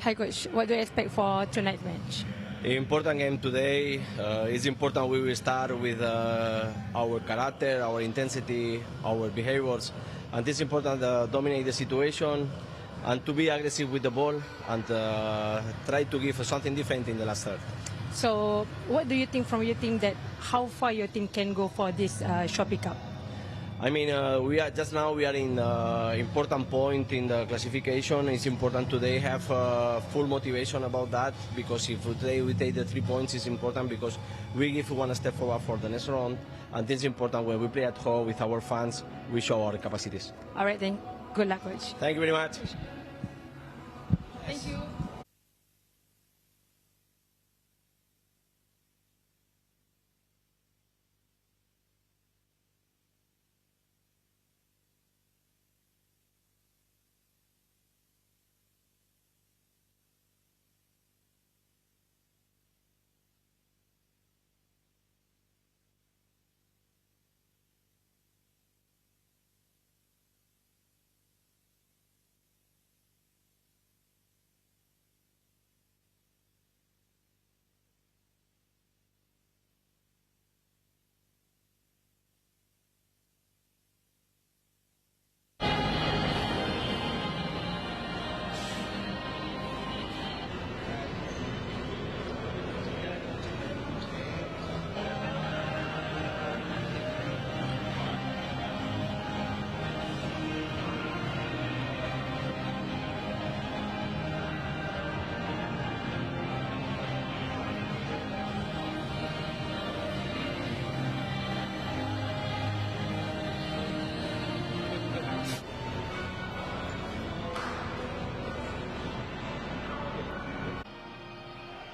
Hi coach, what do you expect for tonight's match? Important game today. It's important we will start with our character, our intensity, our behaviors, and it's important to dominate the situation and to be aggressive with the ball and try to give something different in the last third. So, what do you think from your team that how far your team can go for this Shopee Cup? I mean, we are just now we are in important point in the classification. It's important today have full motivation about that because if today we take the 3 points, it's important because we give one step forward for the next round, and it's important when we play at home with our fans, we show our capacities. All right then, good luck, coach. Thank you very much. Thank you.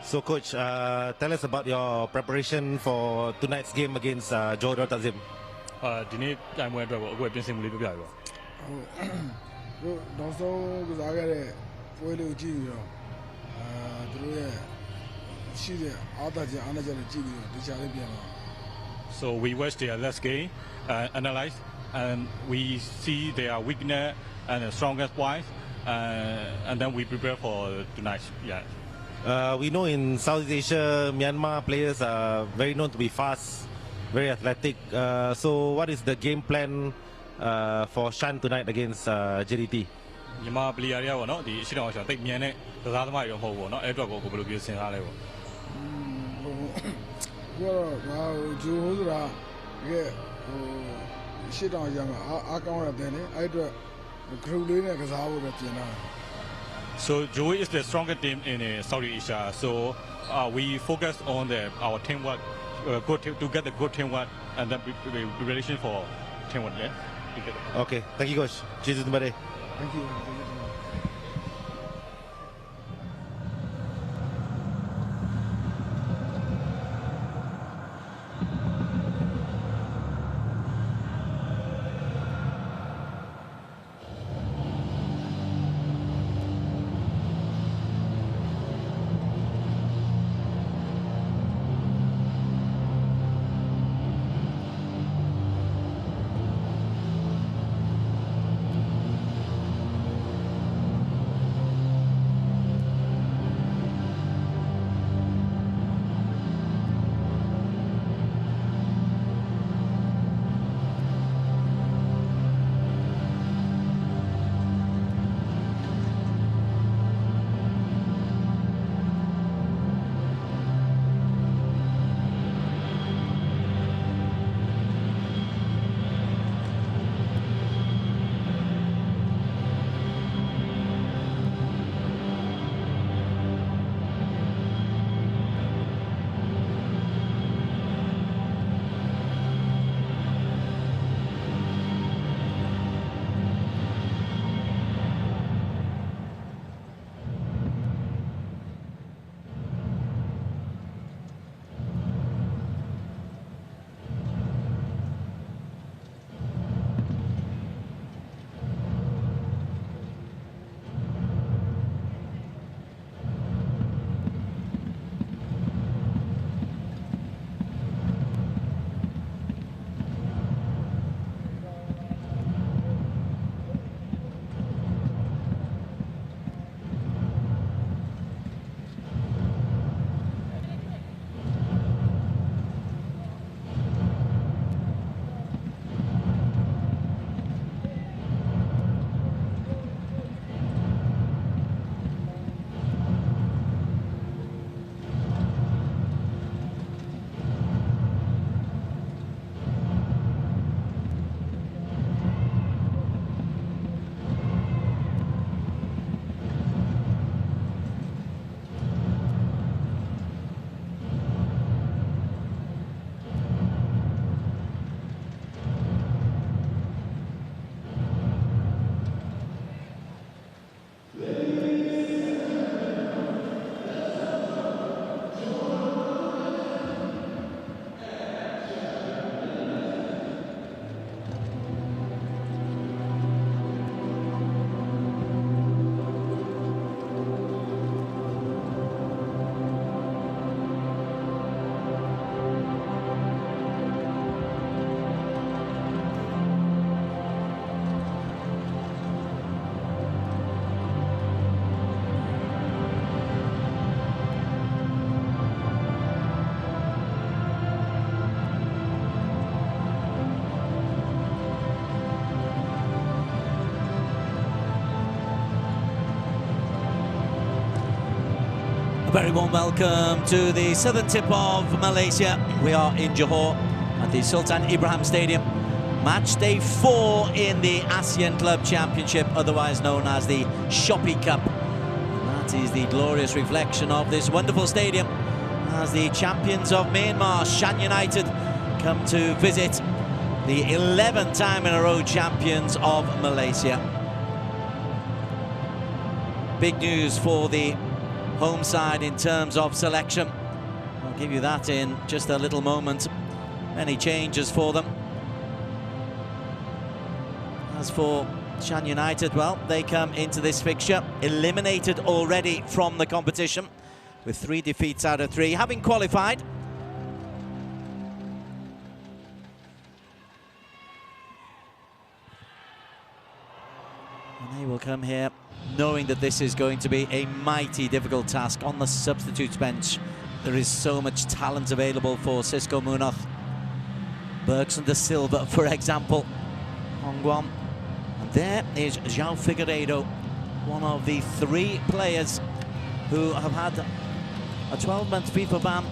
So, coach, tell us about your preparation for tonight's game against Johor Darul Takzim. ဒီနေ့ပြိုင်ပွဲအတွက်ကိုအခုပြင်ဆင်မှုလေးပြပြပါ တို့နောက်ဆုံးကစားခဲ့တဲ့ပွဲလေးကိုကြည့်ပြီးတော့သူတို့ရဲ့ရှိတဲ့အားသာချက်အားနည်းချက်တွေကြည့်ပြီးတော့ဒီချာလေးပြန်လာ So we watch their last game, analyze, and we see their weakness and the strongest points, and then we prepare for tonight. Yeah. We know in Southeast Asia, Myanmar players are very known to be fast, very athletic. So, what is the game plan for Shan tonight against JDT? မြန်မာပလီယာတွေကပေါ့နော်ဒီအရှိတောင်အရှောင်းတိတ်မြန်တဲ့ကစားသမားတွေတော့မဟုတ်ဘူးပေါ့နော်အဲ့အတွက်ကိုဘယ်လိုပြင်ဆင်ထားလဲပေါ့ ကတော့ဒါဂျိုဟိုဆိုတာတကယ်ရှစ်တောင်ရမှာအားကောင်းတဲ့တဲ့အဲ့အတွက်ဂရုလေးနဲ့ကစားဖို့ပဲပြင်ထားတယ် So Johor is the strongest team in Southeast Asia. So we focus on our teamwork, to get the good teamwork and the preparation for teamwork. Yeah. Okay, thank you, coach. Cheers, everybody. Thank you. Very warm welcome to the southern tip of Malaysia. We are in Johor at the Sultan Ibrahim Stadium. Match day 4 in the ASEAN Club Championship, otherwise known as the Shopee Cup. And that is the glorious reflection of this wonderful stadium as the champions of Myanmar, Shan United, come to visit the 11th time in a row champions of Malaysia. Big news for the home side in terms of selection. I'll give you that in just a little moment. Many changes for them. As for Shan United, well, they come into this fixture eliminated already from the competition with 3 defeats out of 3, having qualified. And they will come here knowing that this is going to be a mighty difficult task. On the substitutes bench, there is so much talent available for Cisco Munoz. Bergson de Silva, for example. Hongguan. And there is João Figueiredo, one of the 3 players who have had a 12-month FIFA ban,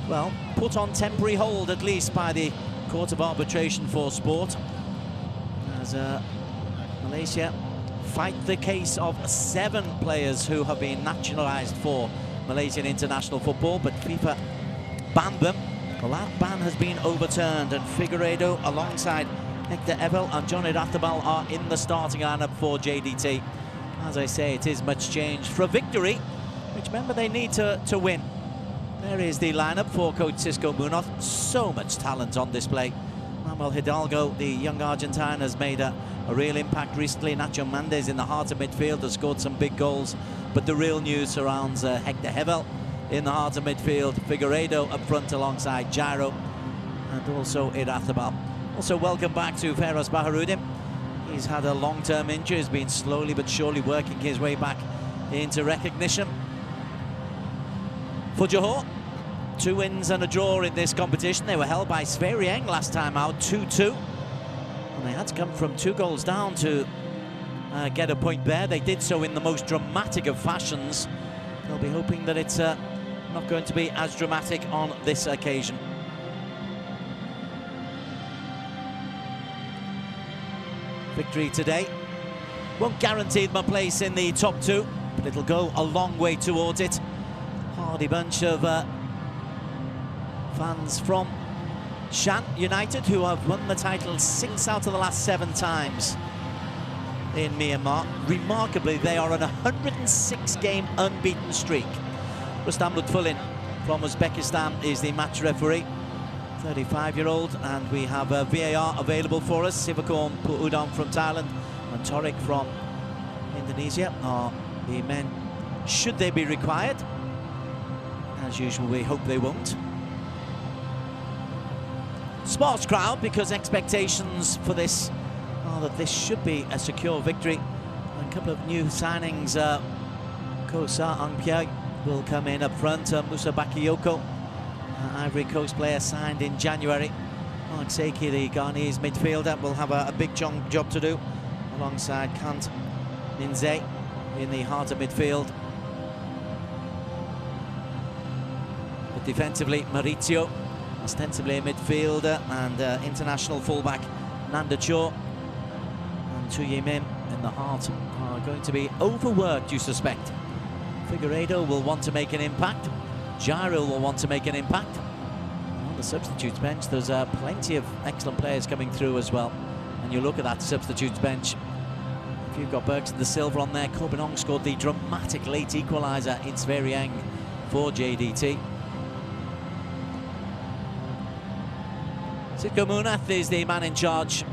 well, put on temporary hold at least by the Court of Arbitration for Sport. As Malaysia fight the case of 7 players who have been naturalised for Malaysian international football, but FIFA banned them. Well, that ban has been overturned, and Figueiredo alongside Hector Evel and Johnny Rathabal are in the starting lineup for JDT. As I say, it is much changed for a victory, which, remember, they need to win. There is the lineup for coach Cisco Munoz. So much talent on display. Manuel Hidalgo, the young Argentine, has made a real impact recently. Nacho Mendes in the heart of midfield has scored some big goals. But the real news surrounds Hector Hevel in the heart of midfield. Figueiredo up front alongside Jairo and also Irathabal. Also, welcome back to Feroz Baharudin. He's had a long-term injury. He's been slowly but surely working his way back into recognition. For Johor, 2 wins and a draw in this competition. They were held by Sverieng last time out, 2-2. And they had to come from 2 goals down to get a point there. They did so in the most dramatic of fashions. They'll be hoping that it's not going to be as dramatic on this occasion. Victory today won't guarantee them a place in the top 2, but it'll go a long way towards it. Hardy bunch of fans from Shan United, who have won the title 6 out of the last 7 times in Myanmar. Remarkably, they are on a 106-game unbeaten streak. Rustam Lutfulin from Uzbekistan is the match referee, 35-year-old, and we have a VAR available for us. Sivakorn Puudong from Thailand and Torik from Indonesia are the men, should they be required. As usual, we hope they won't. Sparse crowd, because expectations for this are that this should be a secure victory. And a couple of new signings. Kosa Angpyeong will come in up front. Musa Bakayoko, Ivory Coast player, signed in January. Mark Seiki, the Ghanese midfielder, will have a big job to do alongside Kant Ninze in the heart of midfield. But defensively, Maurizio, ostensibly a midfielder, and international fullback Nanda Cho and Tu Ye Min in the heart are going to be overworked, you suspect. Figueiredo will want to make an impact. Darul will want to make an impact. On the substitutes bench, there's plenty of excellent players coming through as well. And you look at that substitutes bench. If you've got Bergson de Silva on there, Korbinong scored the dramatic late equaliser in Sverieng for JDT. Cisco Munoz is the man in charge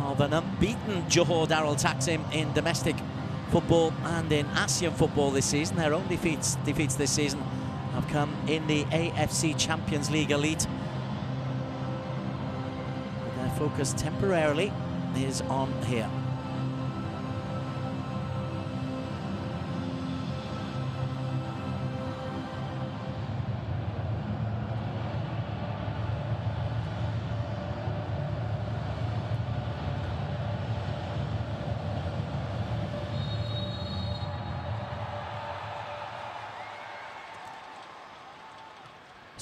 of an unbeaten Johor Darul Taksim in domestic football and in ASEAN football this season. Their own defeats this season have come in the AFC Champions League Elite. But their focus temporarily is on here.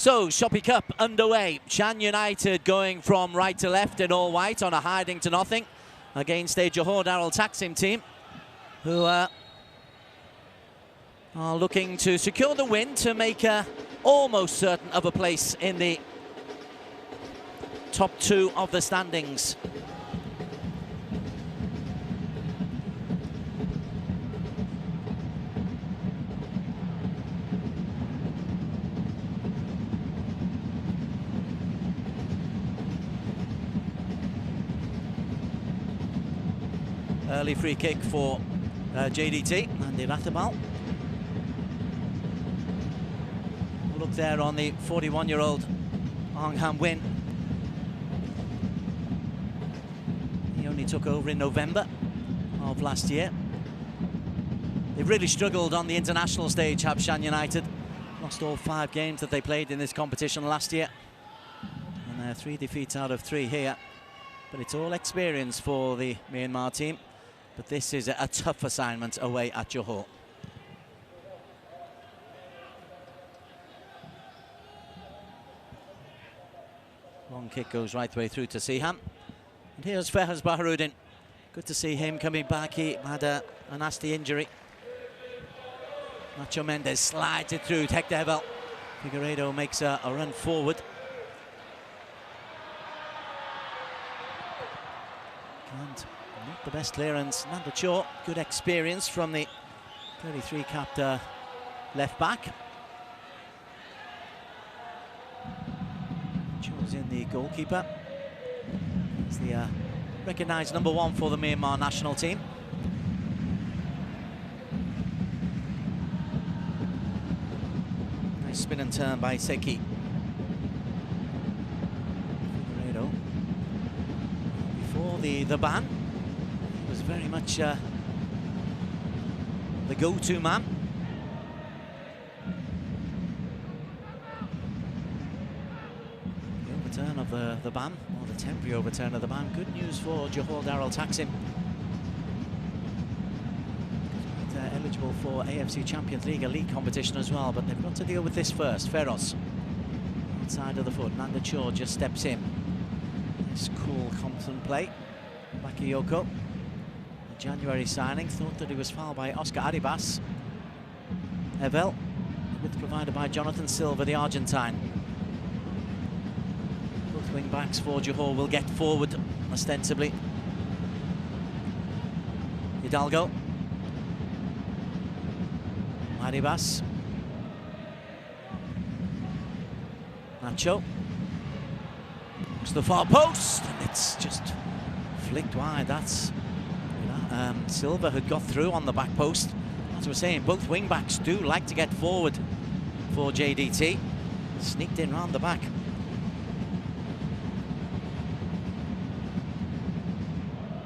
So, Shoppy Cup underway. Shan United going from right to left in all white on a hiding to nothing against a Johor Darul Taksim team who are looking to secure the win to make almost certain of a place in the top two of the standings. Early free kick for JDT and Iratabal. Look there on the 41-year-old Ong Ham Win. He only took over in November of last year. They've really struggled on the international stage, have Shan United. Lost all 5 games that they played in this competition last year. And 3 defeats out of 3 here. But it's all experience for the Myanmar team. But this is a tough assignment away at Johor. Long kick goes right the way through to Siham. And here's Fehaz Baharuddin. Good to see him coming back. He had a nasty injury. Nacho Mendes slides it through. Hector Figueiredo makes a run forward. And not the best clearance. Nanda Cho, good experience from the 33 capped left back. Cho's in the goalkeeper. He's the recognised #1 for the Myanmar national team. Nice spin and turn by Seki. Figueiredo. Before the ban, he was very much the go-to man. The overturn of the ban, or the temporary overturn of the ban. Good news for Johor Darul Taksim. They're eligible for AFC Champions League, a league competition as well, but they've got to deal with this first. Feroz, outside of the foot. Nanda Cho just steps in. Nice, cool, confident play. Bakayoko, the January signing, thought that he was fouled by Oscar Arribas. Evel, width provided by Jonathan Silva, the Argentine. Both wing backs for Johor will get forward, ostensibly. Hidalgo. Arribas. Nacho. To the far post, and it's just flicked wide. That's Silva had got through on the back post. As we're saying, both wing backs do like to get forward for JDT. Sneaked in round the back.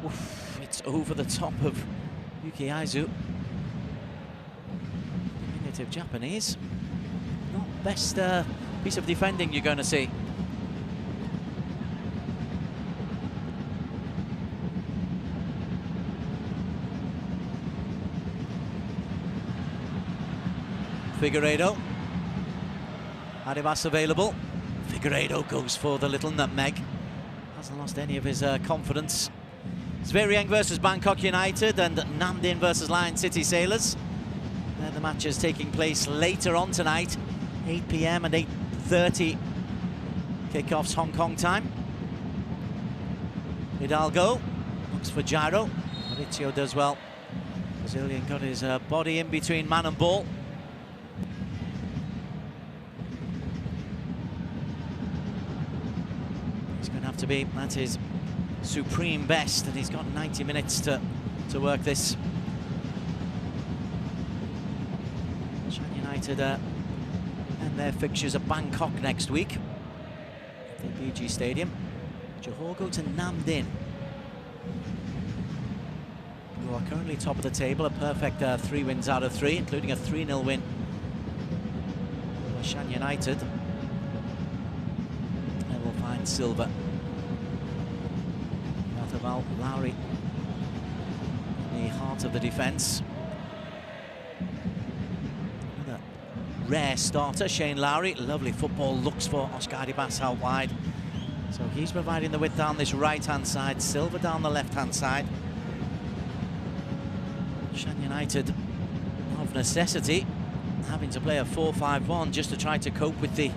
Oof, it's over the top of Yuki Aizu. Diminutive Japanese. Not best piece of defending you're going to see. Figueiredo. Arribas available. Figueiredo goes for the little nutmeg. Hasn't lost any of his confidence. It's Sverieng versus Bangkok United and Namdin versus Lion City Sailors. The match is taking place later on tonight, 8 PM and 8:30 kickoffs Hong Kong time. Hidalgo looks for gyro. Maurizio does well. Brazilian got his body in between man and ball. To be at his supreme best, and he's got 90 minutes to work this. Shan United and their fixtures at Bangkok next week at the BG Stadium. Johor go to Namdin, who are currently top of the table, a perfect 3 wins out of 3, including a 3-0 win for Shan United. And we'll find Silva. Lowry in the heart of the defence. Another rare starter, Shane Lowry. Lovely football, looks for Oscar Arribas out wide. So he's providing the width down this right-hand side, Silva down the left-hand side. Shan United, of necessity, having to play a 4-5-1 just to try to cope with the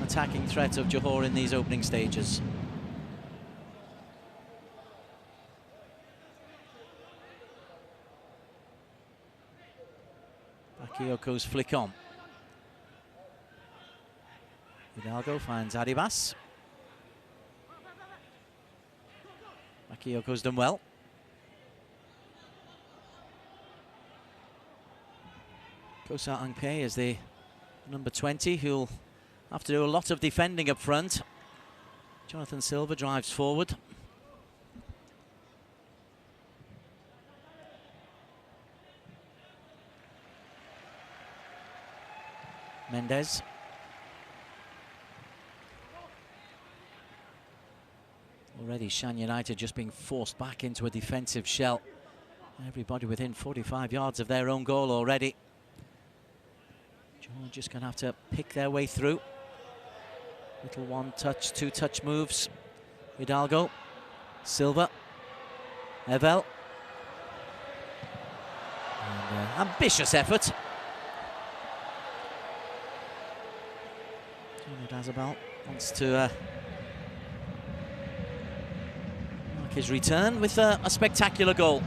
attacking threat of Johor in these opening stages. Bakiyoko's flick on. Hidalgo finds Arribas. Bakiyoko's done well. Kosa Angpe is the number 20 who'll have to do a lot of defending up front. Jonathan Silva drives forward. Mendes. Already Shan United just being forced back into a defensive shell. Everybody within 45 yards of their own goal already. Johor just going to have to pick their way through. Little one-touch, two-touch moves. Hidalgo, Silva, Evel. And ambitious effort. Dazabal wants to mark his return with a spectacular goal.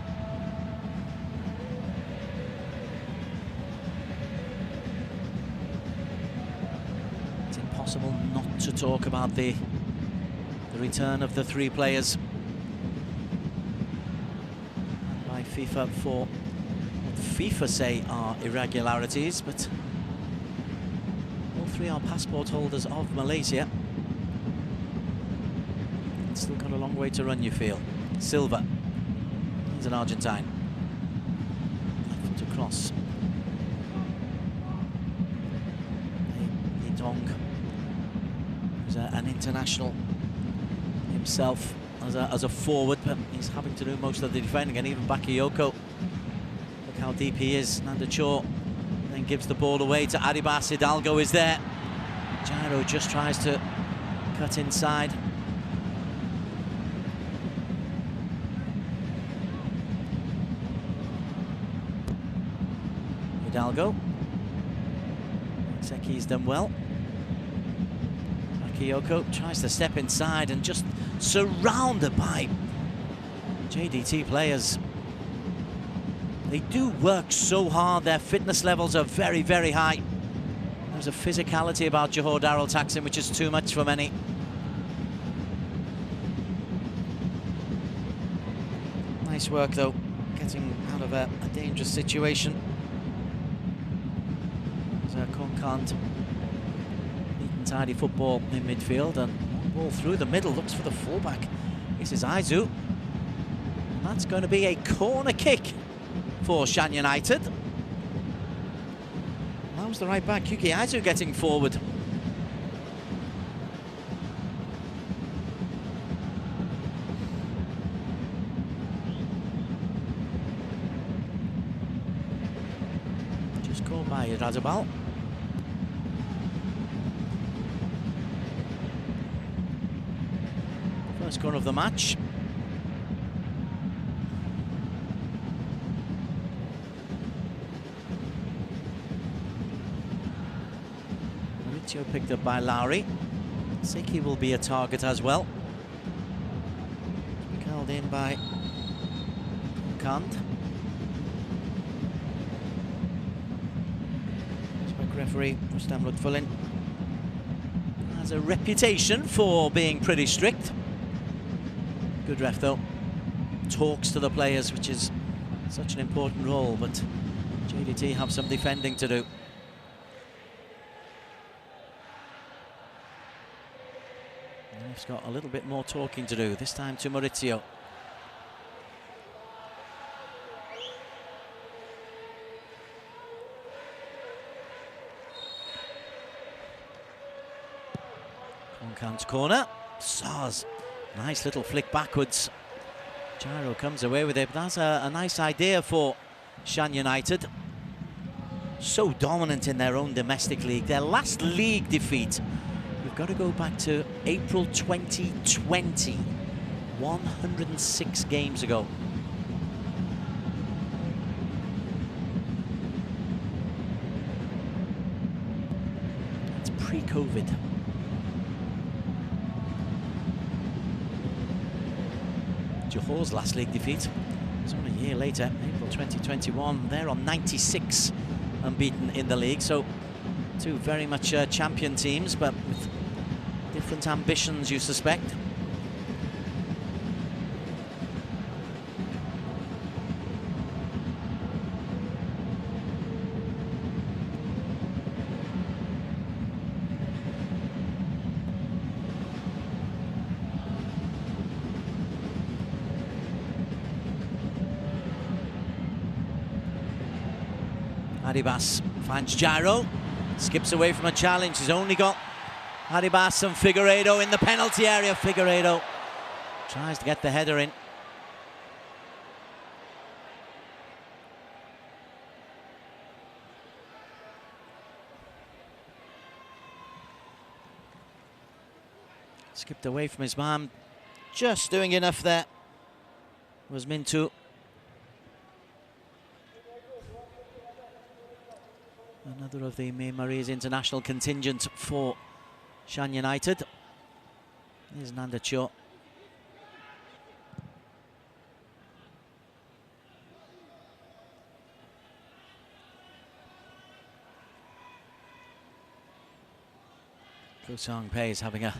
It's impossible not to talk about the return of the three players by FIFA for what FIFA say are irregularities, but three are passport holders of Malaysia. It's still got a long way to run, you feel. Silva, he's an Argentine. Left foot across. Dong, who's an international himself as a forward, but he's having to do most of the defending, and even Bakayoko. Look how deep he is. Nanda Chor then gives the ball away to Arribas. Hidalgo is there. Jairo just tries to cut inside. Hidalgo. Seki's done well. Bakayoko tries to step inside and just surrounded by JDT players. They do work so hard. Their fitness levels are very, very high. There's a physicality about Johor Darul Taksim which is too much for many. Nice work though, getting out of a dangerous situation. There's a Konkant, neat and tidy football in midfield, and ball through the middle, looks for the fullback. This is Aizu. And that's going to be a corner kick for Shan United. That was the right back, Yuki Aizu, getting forward. Just caught by Razabal. First corner of the match. Picked up by Lowry. Seki will be a target as well. Held in by Kant. Referee Rustam Lutfulin has a reputation for being pretty strict. Good ref though. Talks to the players, which is such an important role, but JDT have some defending to do. He's got a little bit more talking to do, this time to Maurizio. Konkant's corner. Saz, nice little flick backwards. Jairo comes away with it, but that's a nice idea for Shan United. so dominant in their own domestic league. Their last league defeat, you've got to go back to April 2020, 106 games ago. That's pre-COVID. Johor's last league defeat was only a year later, April 2021. They're on 96 unbeaten in the league, so two very much champion teams, but with different ambitions, you suspect. Arribas finds Gyro, skips away from a challenge. He's only got Arribas and Figueiredo in the penalty area. Figueiredo tries to get the header in. Skipped away from his man, just doing enough there was Mintu. Another of the Myanmarese international contingent for Shan United. Here's Nanda Cho. Kusong Pei is having a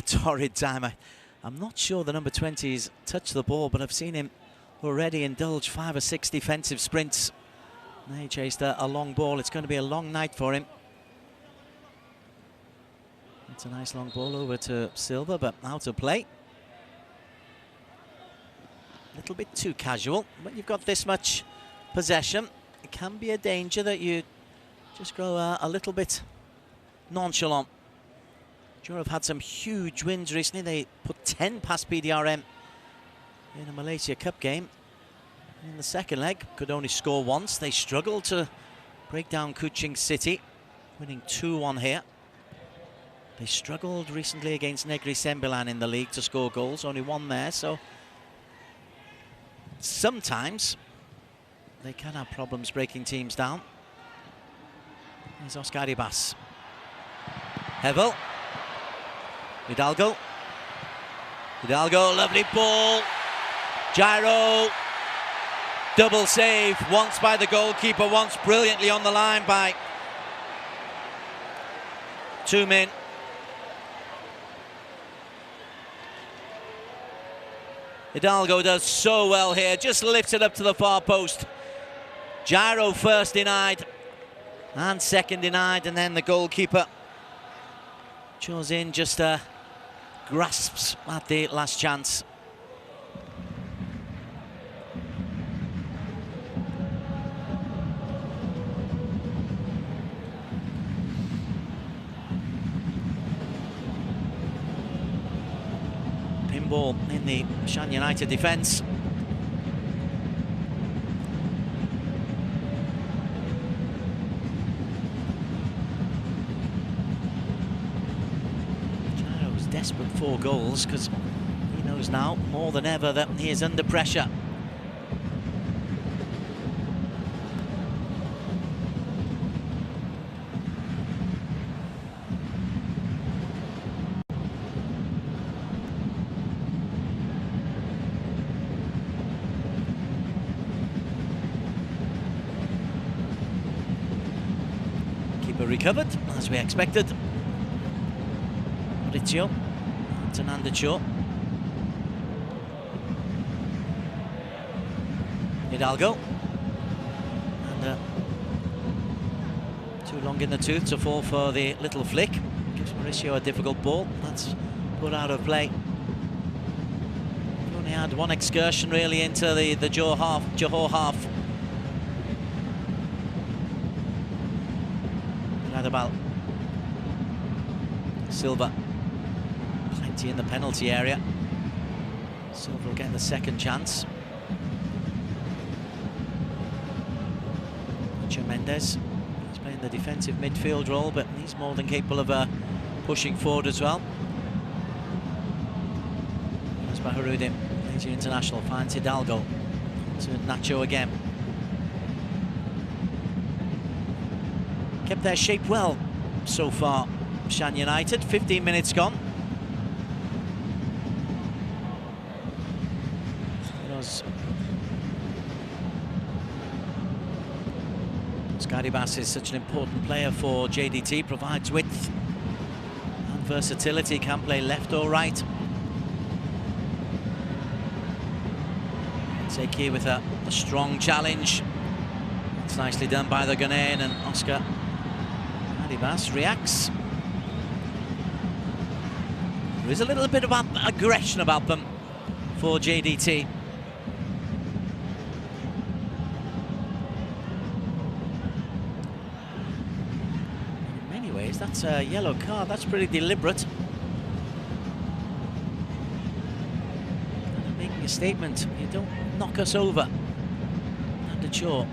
torrid time. I'm not sure the number 20's touched the ball, but I've seen him already indulge 5 or 6 defensive sprints. They chased a long ball. It's going to be a long night for him. It's a nice long ball over to Silva, but out of play. A little bit too casual. When you've got this much possession, it can be a danger that you just grow a little bit nonchalant. Johor have had some huge wins recently. They put 10 past PDRM in a Malaysia Cup game. In the second leg, could only score once. They struggled to break down Kuching City, winning 2-1 here. They struggled recently against Negri Sembilan in the league to score goals, only one there, so sometimes they can have problems breaking teams down. Here's Oscar Arribas. Hevel. Hidalgo. Hidalgo, lovely ball. Gyro. Double save, once by the goalkeeper, once brilliantly on the line by two men. Hidalgo does so well here, just lifts it up to the far post. Gyro first denied, and second denied, and then the goalkeeper chose in, just grasps at the last chance. Ball in the Shan United defence. Gyro's desperate for goals because he knows now more than ever that he is under pressure. Recovered, as we expected. Mauricio to Nanda Cho. Hidalgo. And too long in the tooth to fall for the little flick. Gives Mauricio a difficult ball. That's put out of play. He only had one excursion really into the Johor half. About Silva, plenty in the penalty area. Silva will get the second chance. Nacho Mendes, playing the defensive midfield role, but he's more than capable of pushing forward as well. As Baharudin, Malaysia international, finds Hidalgo to Nacho again. Kept their shape well so far, Shan United. 15 minutes gone. Garibas is such an important player for JDT, provides width and versatility, can play left or right. Seki with a strong challenge. It's nicely done by the Ghanaian, and Oscar Garibas reacts. There is a little bit of aggression about them for JDT. That's a yellow card. That's pretty deliberate. Kind of making a statement. You don't knock us over. Under Shaw.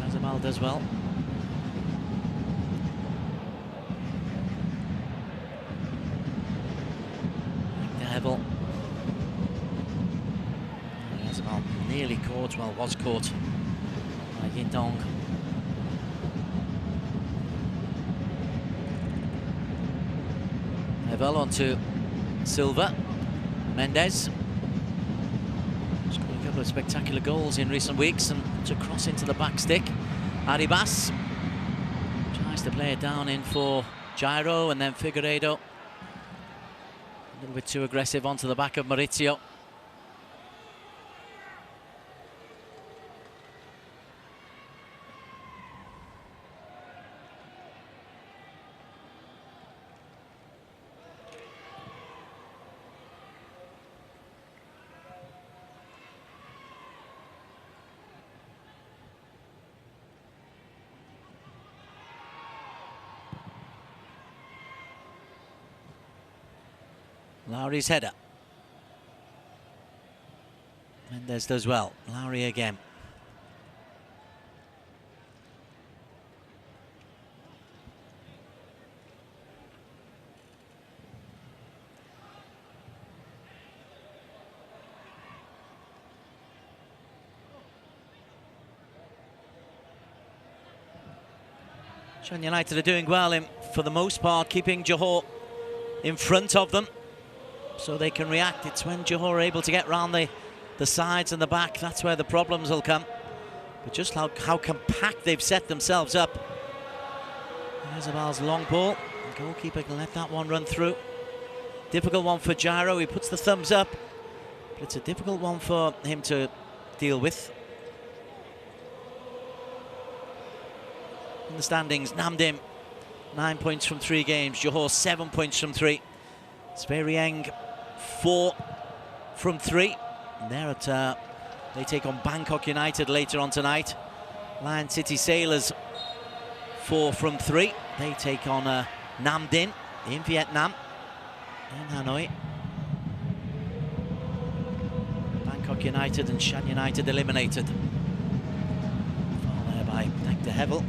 Razabal does well. Hevel. Nearly caught, well, was caught by Yindong. Hevel onto Silva. Mendes. Scored a couple of spectacular goals in recent weeks, and to cross into the back stick. Arribas tries to play it down in for Gyro, and then Figueiredo. A little bit too aggressive onto the back of Maurizio. Lowry's header. Mendes does well. Lowry again. Shan United are doing well for the most part, keeping Johor in front of them, so they can react. It's when Johor are able to get round the sides and the back, that's where the problems will come. But just how compact they've set themselves up. There's Abal's long ball. The goalkeeper can let that one run through. Difficult one for Gyro. He puts the thumbs up, but it's a difficult one for him to deal with. In the standings, Namdim 9 points from 3 games. Johor 7 points from 3. Sverieng 4 from 3. And they're at, they take on Bangkok United later on tonight. Lion City Sailors 4 from 3. They take on Nam Dinh in Vietnam, in Hanoi. Bangkok United and Shan United eliminated. Foul there by Dr. Hevel.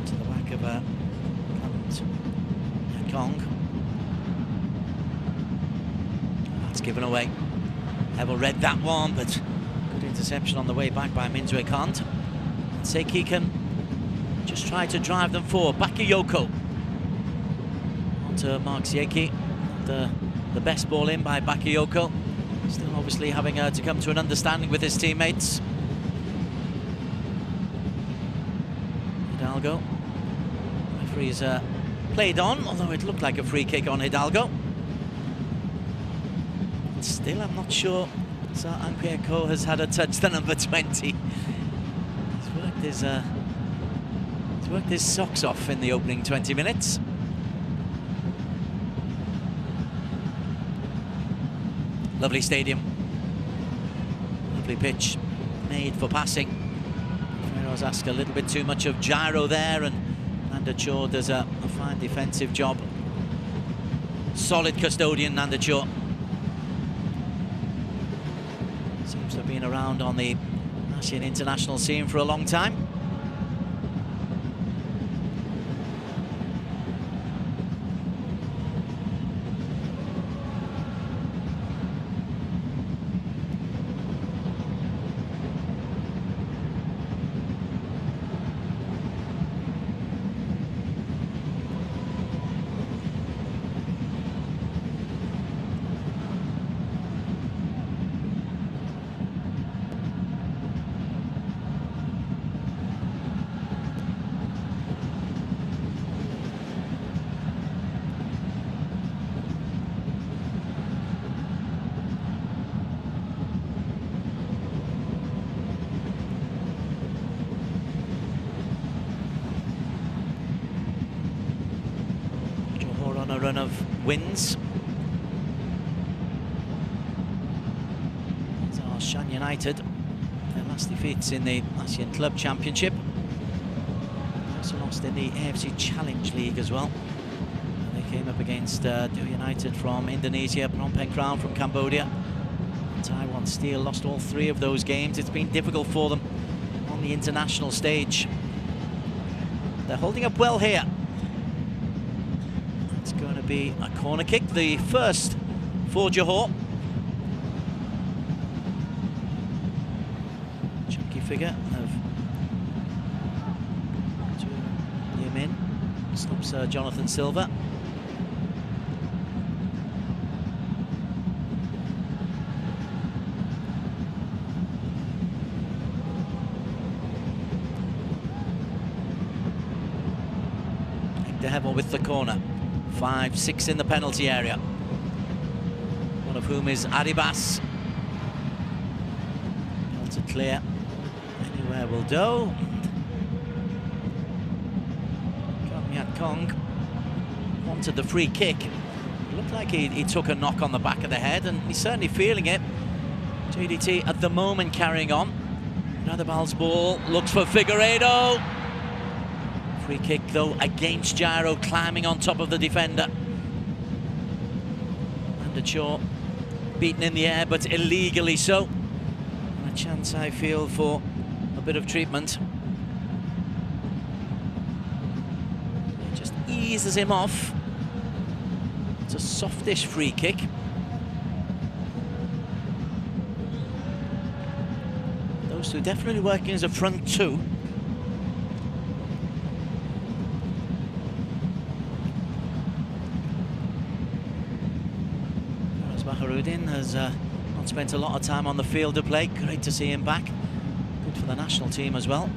To the back of Kong. That's given away. Hevel read that one, but good interception on the way back by Minzue Kant. Seki can just try to drive them forward. Bakayoko onto Mark Sieki. The best ball in by Bakayoko. Still obviously having to come to an understanding with his teammates. Hidalgo. Referee's played on, although it looked like a free kick on Hidalgo. And still, I'm not sure Sir Angpieko has had a touch the number 20. He's worked his socks off in the opening 20 minutes. Lovely stadium. Lovely pitch. Made for passing. Ferreros asked a little bit too much of Gyro there, and Nanda Cho does a fine defensive job. Solid custodian, Nanda Cho. Seems to have been around on the ASEAN international scene for a long time. On a run of wins. These are Shan United. Their last defeats in the ASEAN Club Championship. Also lost in the AFC Challenge League as well. And they came up against Darul United from Indonesia, Phnom Penh Crown from Cambodia. Taiwan Steel lost all 3 of those games. It's been difficult for them on the international stage. They're holding up well here. Going to be a corner kick, the first for Johor. Chunky figure of Yemin stops Jonathan Silva. Hevel with the corner. 5-6 in the penalty area. One of whom is Aribas. Pelted clear. Anywhere will do. Kong wanted the free kick. It looked like he took a knock on the back of the head, and he's certainly feeling it. JDT at the moment carrying on. Radhabal's ball looks for Figueiredo. Free kick though against Gyro, climbing on top of the defender. And Shaw beaten in the air, but illegally so. And a chance, I feel, for a bit of treatment. It just eases him off. It's a softish free kick. Those two definitely working as a front two. Baharudin has not spent a lot of time on the field of play. Great to see him back. Good for the national team as well.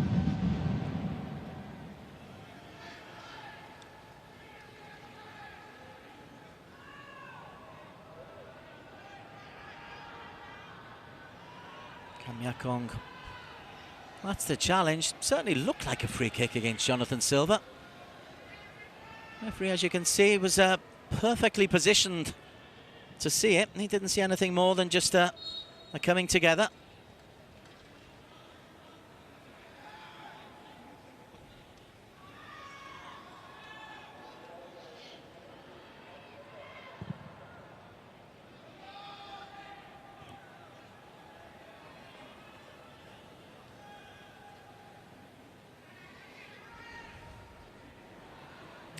Kamyakong. That's the challenge. Certainly looked like a free kick against Jonathan Silva. Referee, as you can see, was perfectly positioned to see it. He didn't see anything more than just a coming together.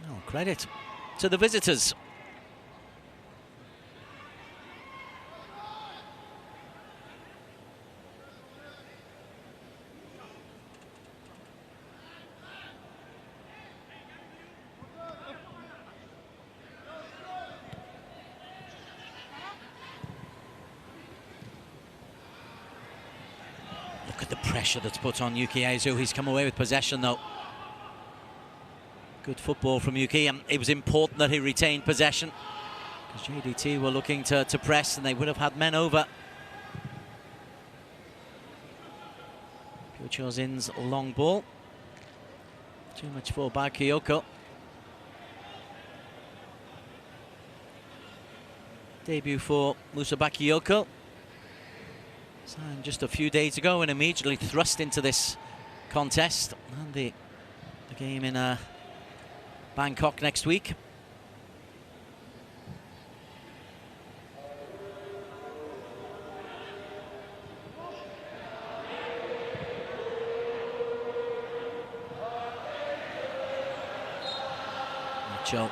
Oh, credit to the visitors. Look at the pressure that's put on Yuki Aizu. He's come away with possession though. Good football from Yuki, and it was important that he retained possession because JDT were looking to press, and they would have had men over. Pyochozin's long ball. Too much for Bakayoko. Debut for Musa Bakayoko. Signed just a few days ago and immediately thrust into this contest. And the game in Bangkok next week. Nacho.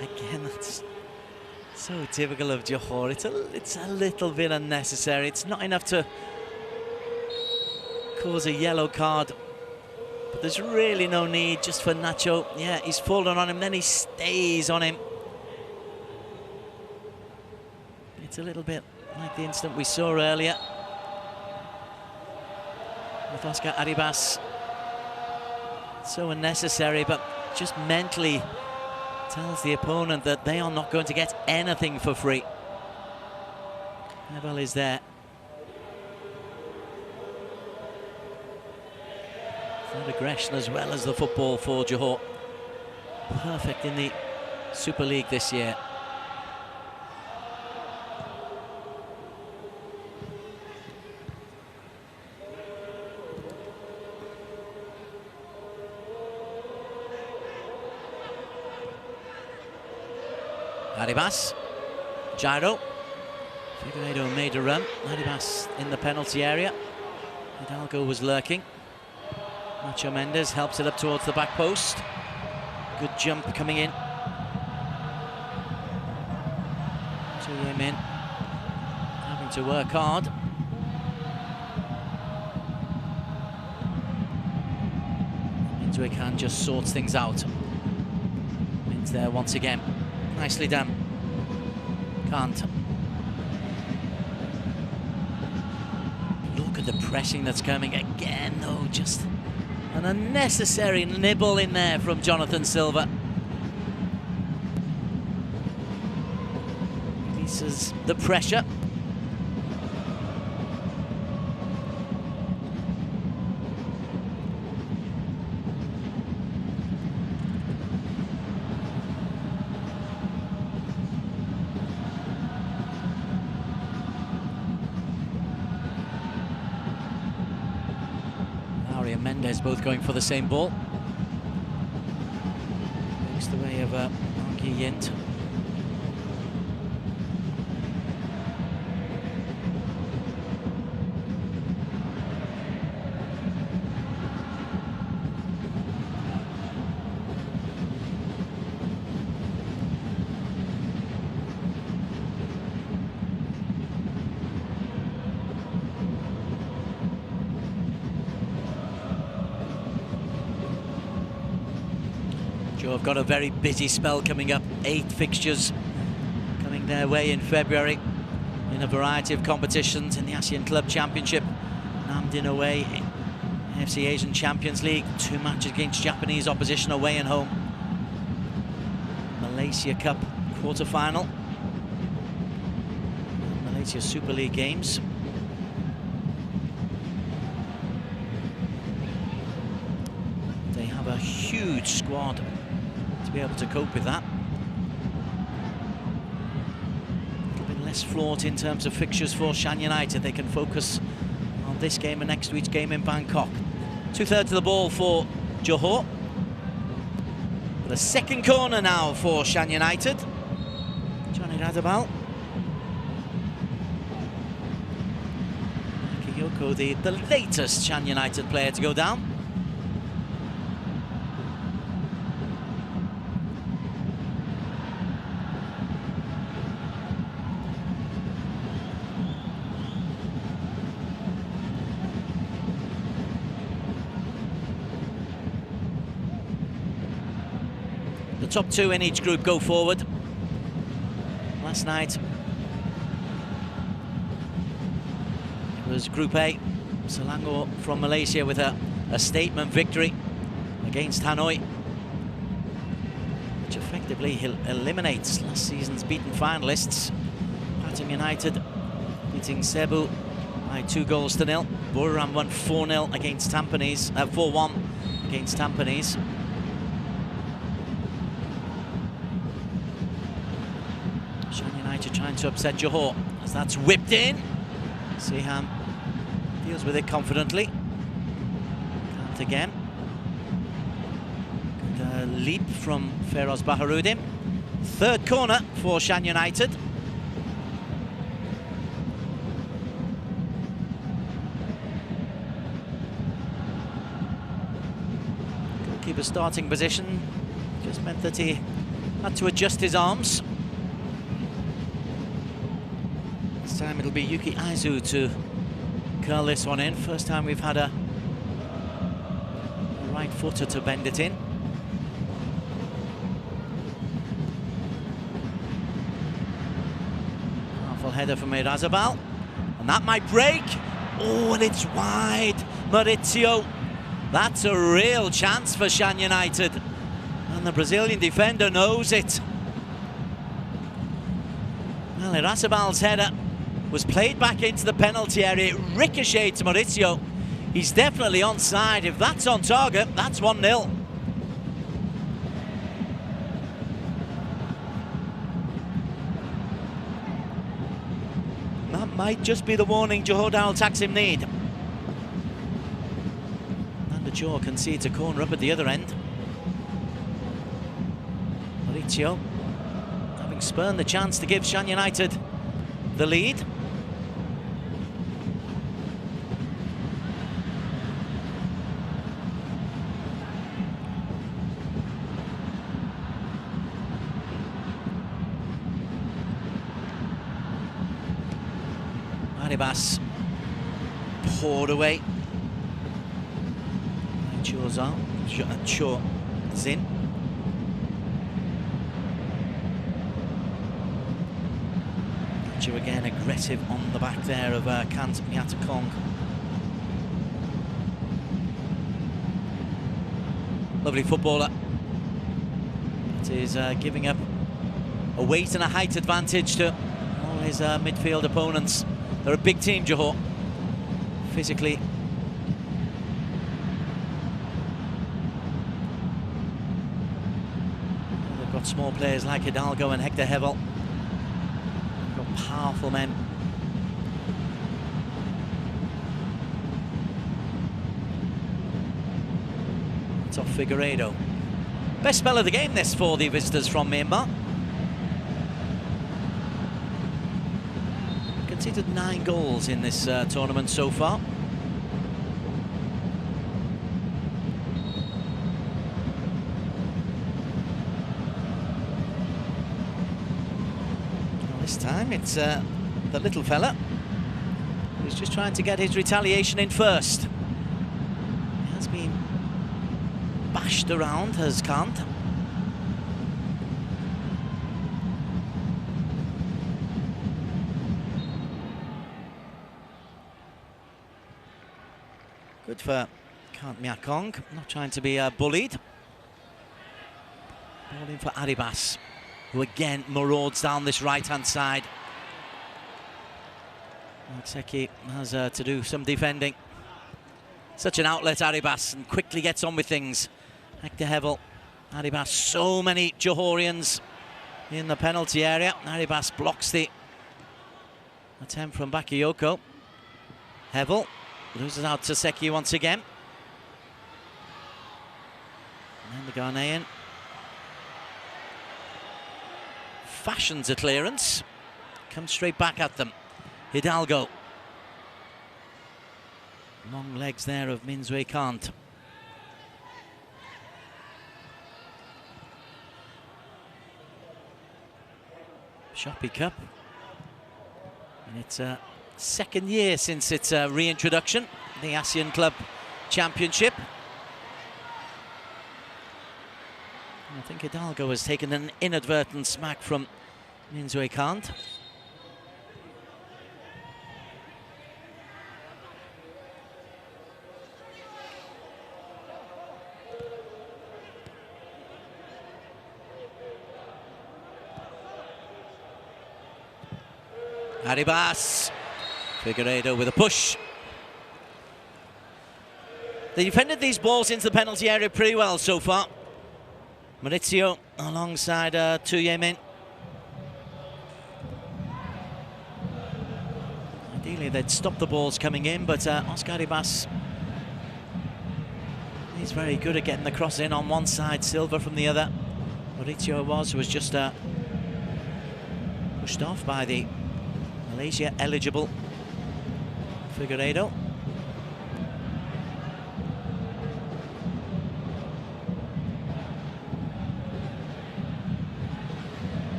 Again, that's so typical of Johor. It's a little bit unnecessary. It's not enough to cause a yellow card, but there's really no need just for Nacho. Yeah, he's fallen on him, then he stays on him. It's a little bit like the incident we saw earlier with Oscar Arribas. So unnecessary, but just mentally tells the opponent that they are not going to get anything for free. Nebel is there. That aggression as well as the football for Johor. Perfect in the Super League this year. Arribas, gyro. Figueiredo made a run. Arribas in the penalty area. Hidalgo was lurking. Nacho Mendes helps it up towards the back post. Good jump coming in. Min having to work hard. Mintuikan just sorts things out. Min's there once again. Nicely done. Can't. Look at the pressing that's coming again, though. Just an unnecessary nibble in there from Jonathan Silva. Releases the pressure. Mendes both going for the same ball. Looks the way of Anki Yint. Have got a very busy spell coming up. 8 fixtures coming their way in February in a variety of competitions in the ASEAN Club Championship. Namdin away, AFC Asian Champions League, 2 matches against Japanese opposition away and home. Malaysia Cup quarter-final. Malaysia Super League games. They have a huge squad to be able to cope with that. A little bit less fraught in terms of fixtures for Shan United. They can focus on this game and next week's game in Bangkok. 2/3 of the ball for Johor. The second corner now for Shan United. Johnny Radabal. Kiyoko, the latest Shan United player to go down. Top 2 in each group go forward. Last night it was Group A. Selangor from Malaysia with a statement victory against Hanoi, which effectively eliminates last season's beaten finalists. Pathum United beating Cebu by 2-0. Buriram won 4-0 against Tampines, 4-1 against Tampines. Trying to upset Johor as that's whipped in. Siham deals with it confidently. Can't again. Good leap from Feroz Baharudin. Third corner for Shan United. the starting position just meant that he had to adjust his arms. This time it'll be Yuki Aizu to curl this one in. First time we've had a right footer to bend it in. Powerful header from Irazabal, and that might break. Oh, and it's wide. Maurizio. That's a real chance for Shan United, and the Brazilian defender knows it. Well, Irazabal's header was played back into the penalty area. It ricocheted to Maurizio. He's definitely onside. If that's on target, that's 1-0. That might just be the warning Johor Darul Taksim need. And the Johor concedes a corner up at the other end. Maurizio having spurned the chance to give Shan United the lead. Aribas poured away. Zin. Again aggressive on the back there of Kant Miatakong. Lovely footballer. It is giving up a weight and a height advantage to all his midfield opponents. They're a big team, Johor. Physically. They've got small players like Hidalgo and Hector Hevel. Powerful men. It's off Figueiredo. Best spell of the game this for the visitors from Myanmar. Conceded 9 goals in this tournament so far. This time it's the little fella who's just trying to get his retaliation in first. He has been bashed around, has Kant. Good for Kant Miakong, not trying to be bullied. Ball in for Aribas, who again marauds down this right-hand side. Matseki has to do some defending. Such an outlet, Aribas, and quickly gets on with things. Hector Hevel, Aribas, so many Johorians in the penalty area. Aribas blocks the attempt from Bakayoko. Hevel loses out to Seki once again. And the Ghanaian fashions a clearance, comes straight back at them. Hidalgo. Long legs there of Minzwe Kant. Shopee Cup. And it's a second year since its reintroduction, the ASEAN Club Championship. I think Hidalgo has taken an inadvertent smack from Minzwe Kant. Aribas. Figueiredo with a push. They defended these balls into the penalty area pretty well so far. Maurizio alongside Tu Yemin. Ideally they'd stop the balls coming in, but Oscar Aribas, he's very good at getting the cross in on one side, Silva from the other. Maurizio was just pushed off by the Malaysia eligible Figueiredo.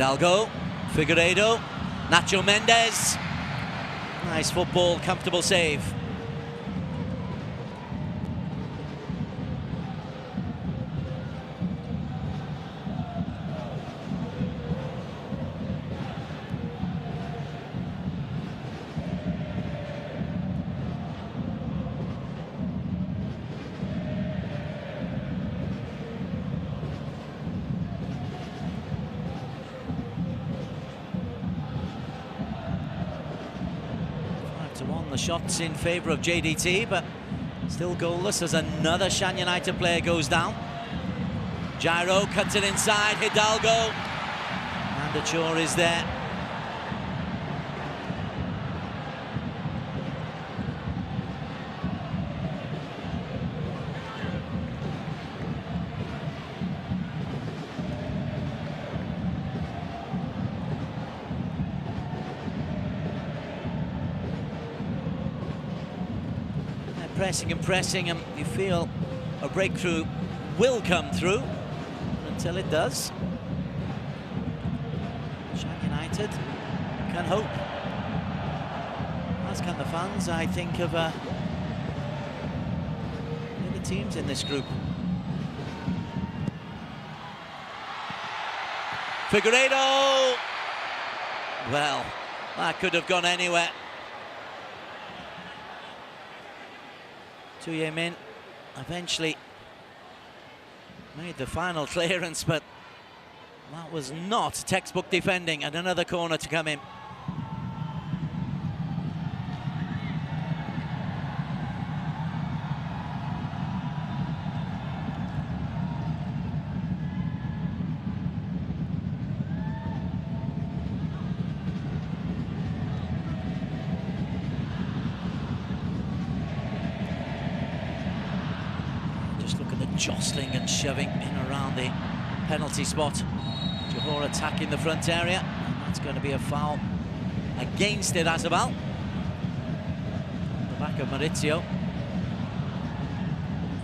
Hidalgo, Figueiredo, Nacho Mendes. Nice football, comfortable save. The shots in favour of JDT, but still goalless as another Shan United player goes down. Gyro cuts it inside, Hidalgo, and Johor is there. Pressing and pressing, and you feel a breakthrough will come through. Until it does, Shan United can hope, as can the fans, I think, of the teams in this group. Figueiredo! Well, that could have gone anywhere. Min eventually made the final clearance, but that was not textbook defending, and another corner to come in. Jostling and shoving in around the penalty spot. Johor attacking the front area, and that's going to be a foul against it, Azabal. The back of Maurizio.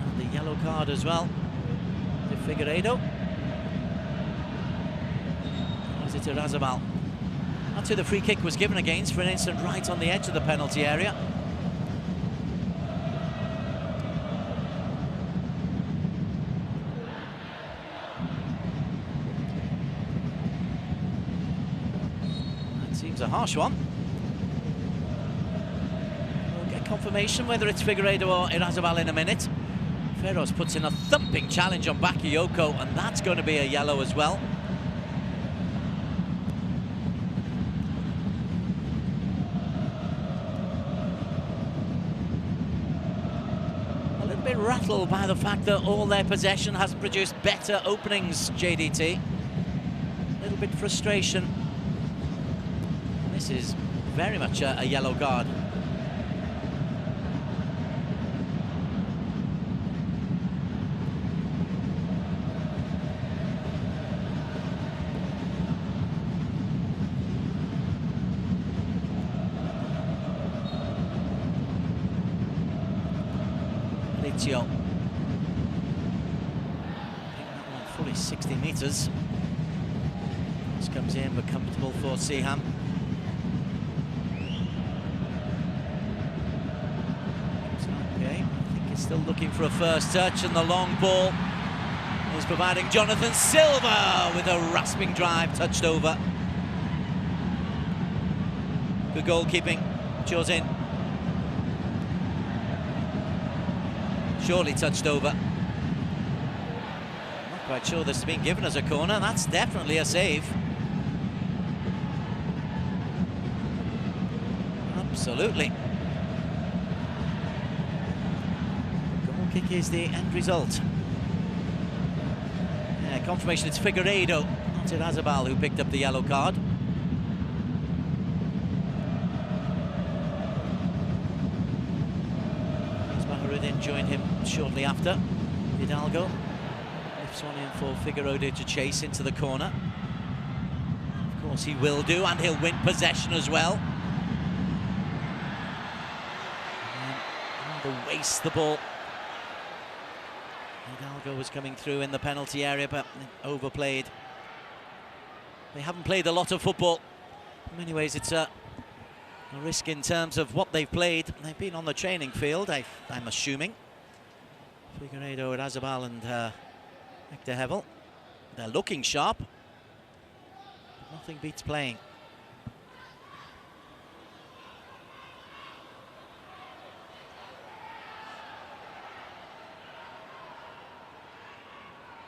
And the yellow card as well to Figueiredo. Or is it to Razabal? That's who the free kick was given against, for an instant right on the edge of the penalty area. A harsh one. We'll get confirmation whether it's Figueiredo or Irazabal in a minute. Ferros puts in a thumping challenge on Bakayoko, and that's going to be a yellow as well. A little bit rattled by the fact that all their possession has produced better openings, JDT. A little bit frustration. This is very much a yellow card. Maurizio. That one fully 60 metres. This comes in, but comfortable for Siham. Still looking for a first touch, and the long ball is providing Jonathan Silva with a rasping drive, touched over. Good goalkeeping, Joe's in. Surely touched over. Not quite sure this has been given as a corner. That's definitely a save. Absolutely. Kick is the end result. Yeah, confirmation it's Figueiredo, not Irazabal, who picked up the yellow card. Maharuddin joined him shortly after. Hidalgo lifts one in for Figueiredo to chase into the corner. Of course he will do, and he'll win possession as well. And to waste the ball. Hidalgo was coming through in the penalty area, but overplayed. They haven't played a lot of football. In many ways, it's a risk in terms of what they've played. They've been on the training field, I'm assuming. Figueiredo, Razabal and Hector Hevel. They're looking sharp. Nothing beats playing.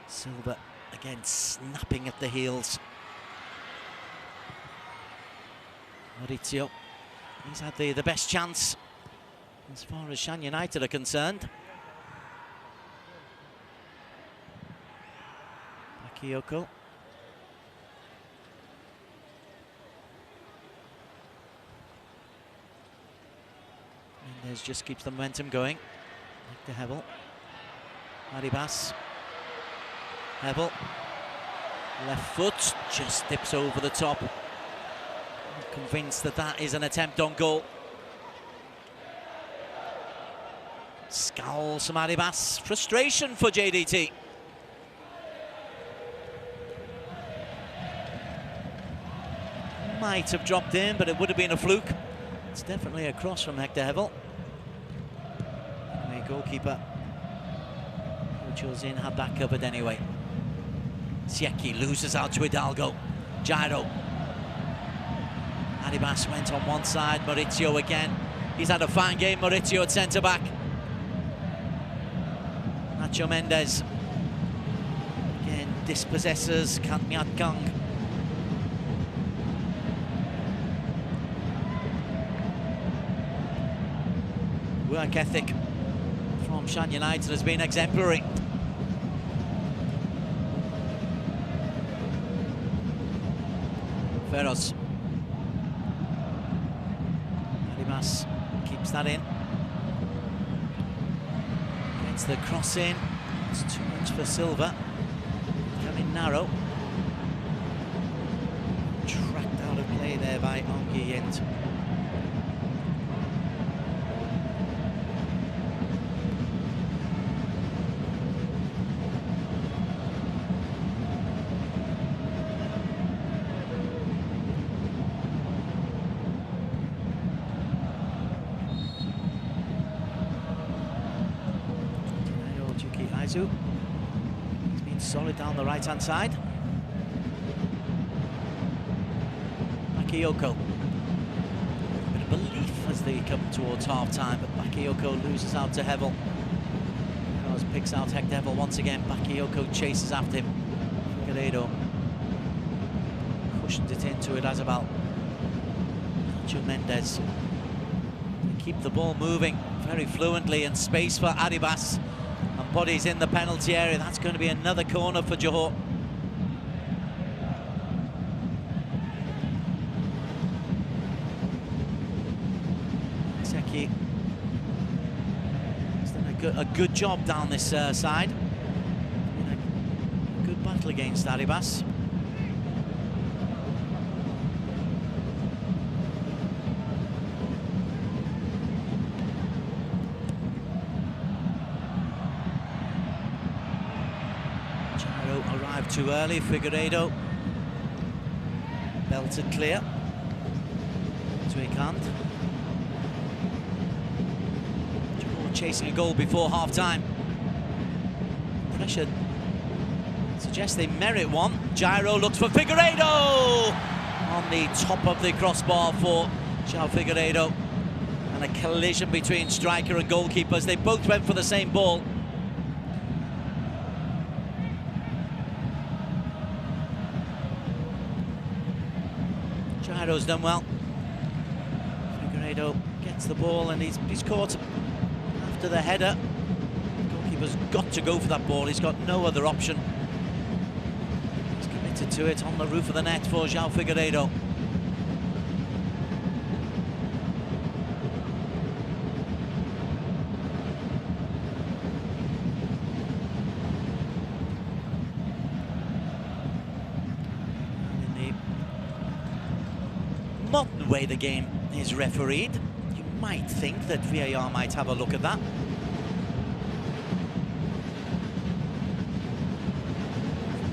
Silva again snapping at the heels. Maurizio, he's had the best chance as far as Shan United are concerned. Bakayoko. Mendes just keeps the momentum going. Hector Hevel. Arribas. Hevel. Left foot just dips over the top. I'm convinced that that is an attempt on goal. Scowls from Arribas. Frustration for JDT. Might have dropped in, but it would have been a fluke. It's definitely a cross from Hector Hevel. Anyway, goalkeeper Ochozin had that covered anyway. Sieki loses out to Hidalgo. Gyro. Arribas went on one side. Maurizio again. He's had a fine game, Maurizio at centre-back. Nacho Mendes. Again, dispossesses Kantmiat Kang. Work ethic from Shan United has been exemplary. Ferros. Arribas keeps that in. Gets the cross in. It's too much for Silva. Coming narrow. Tracked out of play there by Ongi Yent. He's been solid down the right-hand side. Bakayoko. A bit of belief as they come towards half-time, but Bakayoko loses out to Hevel. Rose picks out Hector Hevel once again. Bakayoko chases after him. Figueiredo cushions it into Irazabal. Nacho Mendes. They keep the ball moving very fluently, and space for Arribas. And bodies in the penalty area. That's going to be another corner for Johor. Seki has done a good job down this side. A good battle against Arribas. Arrived too early. Figueiredo belted clear. Tuikand. Johor chasing a goal before half-time. Pressure suggests they merit one. Gyro looks for Figueiredo on the top of the crossbar for João Figueiredo, and a collision between striker and goalkeepers. They both went for the same ball. Gyro's done well. Figueiredo gets the ball and he's caught after the header. The goalkeeper's got to go for that ball. He's got no other option. He's committed to it on the roof of the net for João Figueiredo. Modern way the game is refereed, you might think that VAR might have a look at that.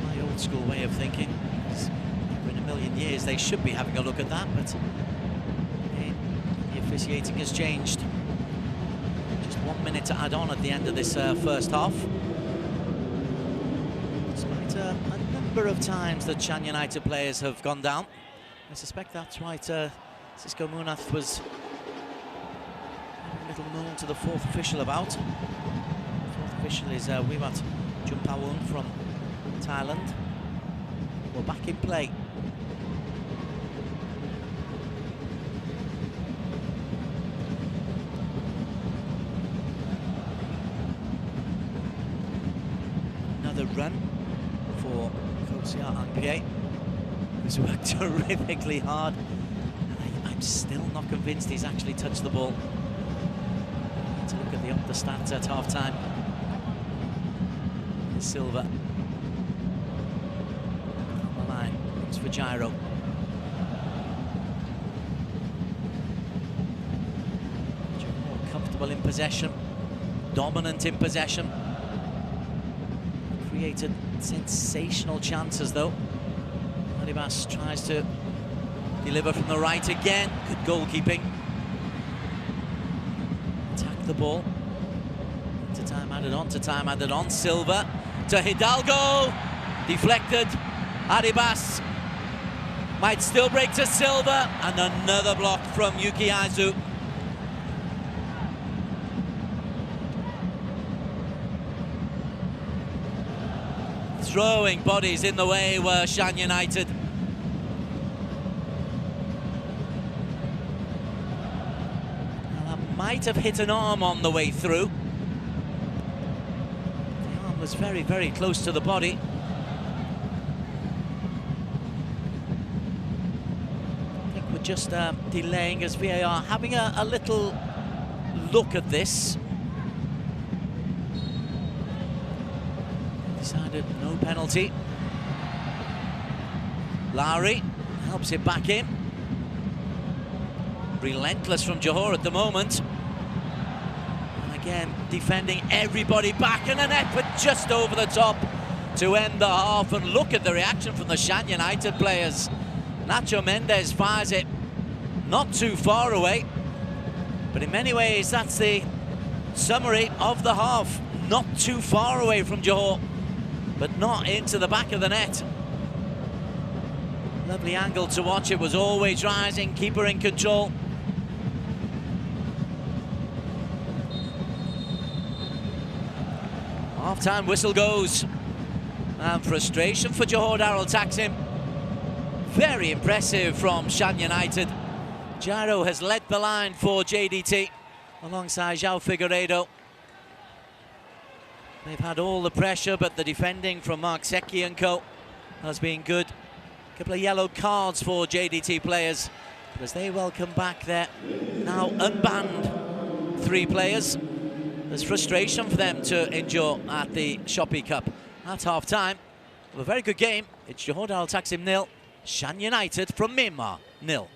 My old school way of thinking is never in a million years they should be having a look at that, but the officiating has changed. Just 1 minute to add on at the end of this first half. Despite a number of times that Shan United players have gone down. I suspect that's right. Cisco Munath was a little known to the fourth official about. The fourth official is Wiwat Jumpawun from Thailand. We're back in play. Another run for MYA, who's worked terrifically hard. I'm still not convinced he's actually touched the ball. Let's look at the stats at half-time. Silva. On the line, looks for Gyro. Johor comfortable in possession, dominant in possession. Created sensational chances though. Adibas tries to deliver from the right again. Good goalkeeping. Attack the ball. To time added on, to time added on. Silva to Hidalgo. Deflected. Adibas might still break to Silva. And another block from Yuki Aizu. Throwing bodies in the way were Shan United. Well, that might have hit an arm on the way through. The arm was very, very close to the body. I think we're just delaying as VAR, having a little look at this. Decided no penalty. Lowry helps it back in. Relentless from Johor at the moment. And again, defending everybody back, and an effort just over the top to end the half. And look at the reaction from the Shan United players. Nacho Mendes fires it not too far away. But in many ways, that's the summary of the half. Not too far away from Johor, but not into the back of the net. Lovely angle to watch. It was always rising, keeper in control. Half-time whistle goes. And frustration for Johor. Darul Taksim. Very impressive from Shan United. Gyro has led the line for JDT alongside João Figueiredo. They've had all the pressure, but the defending from Mark Secchi and co has been good. A couple of yellow cards for JDT players, but as they welcome back their now unbanned 3 players, there's frustration for them to endure at the Shopee Cup. At half-time of a very good game, it's Johor Darul Taksim 0, Shan United from Myanmar 0.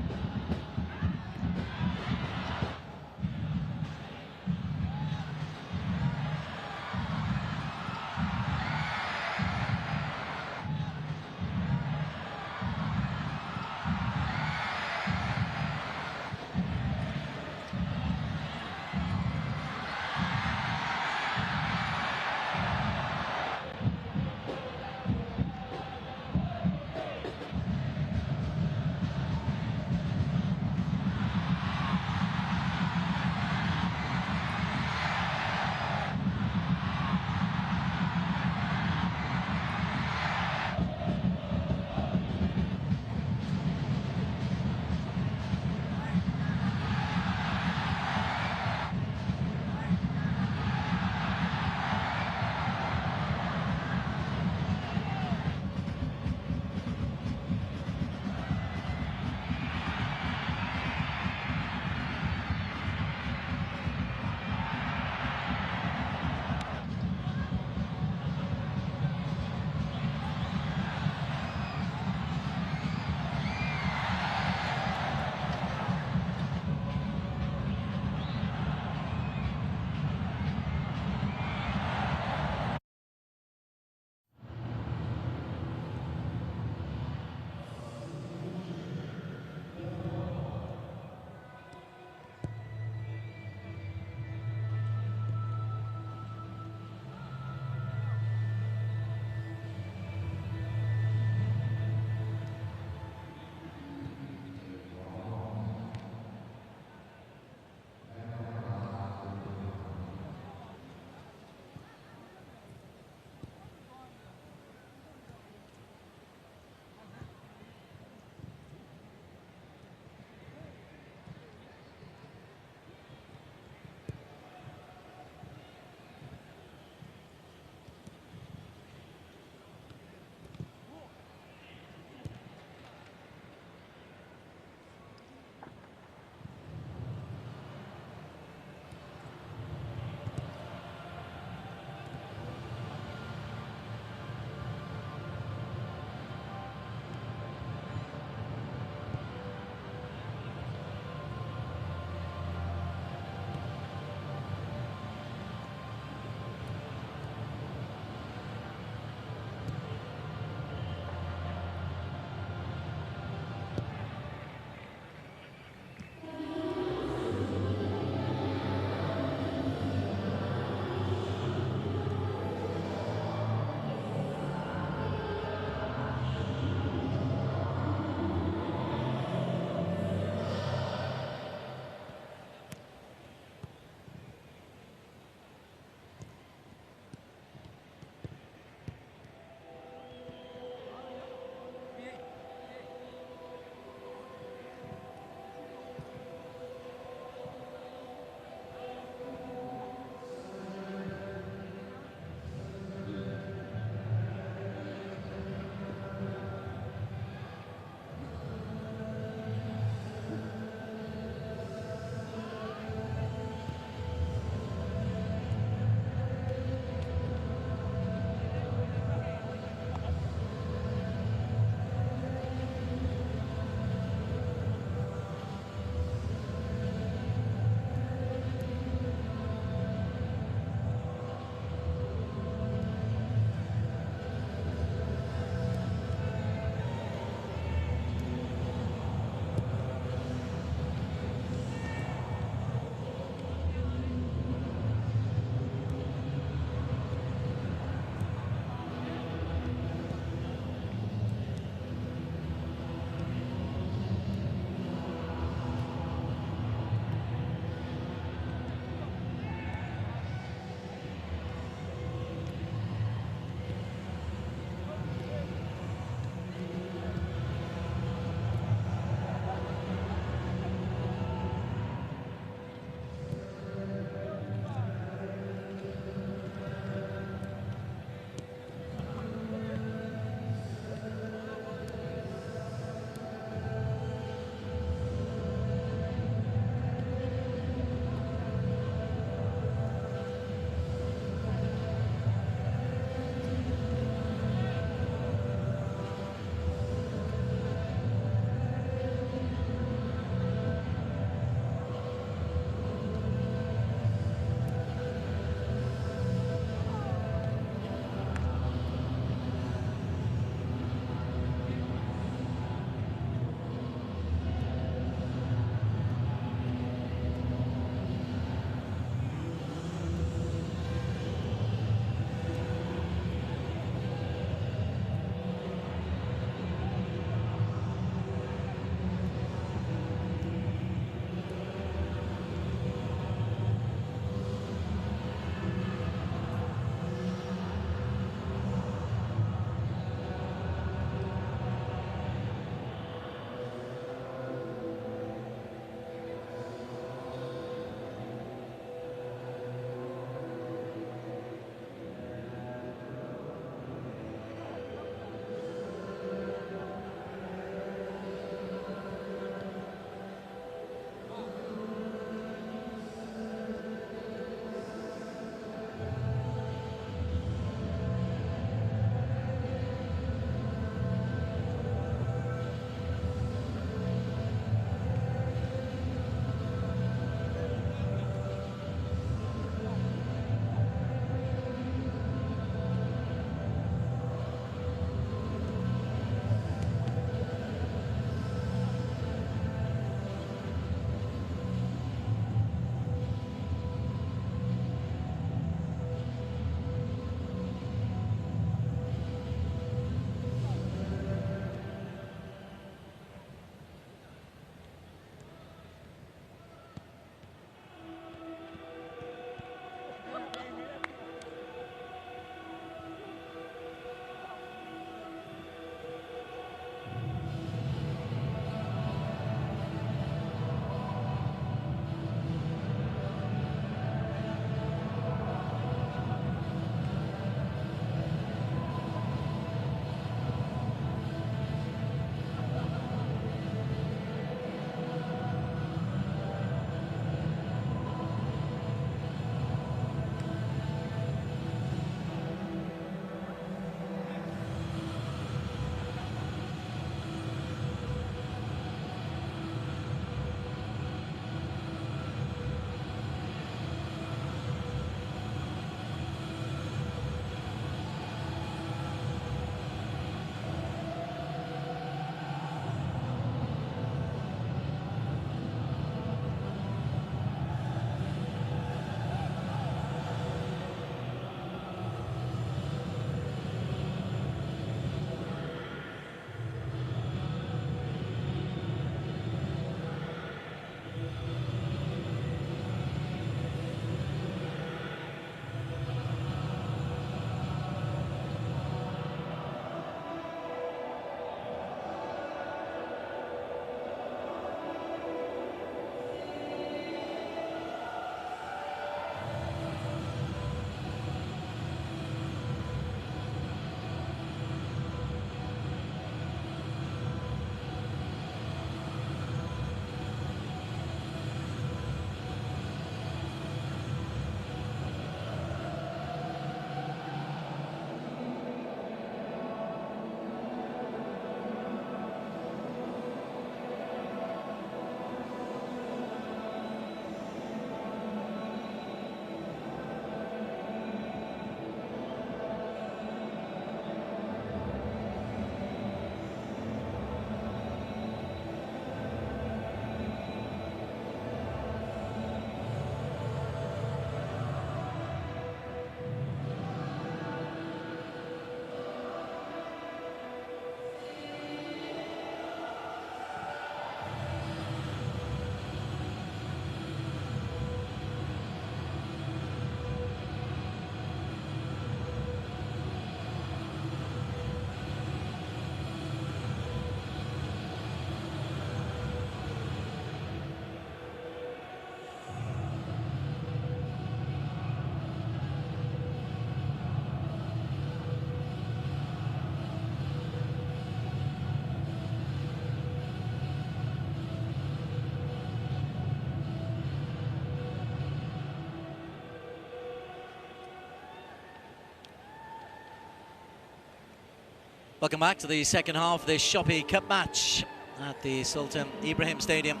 Welcome back to the second half of this Shopee Cup match at the Sultan Ibrahim Stadium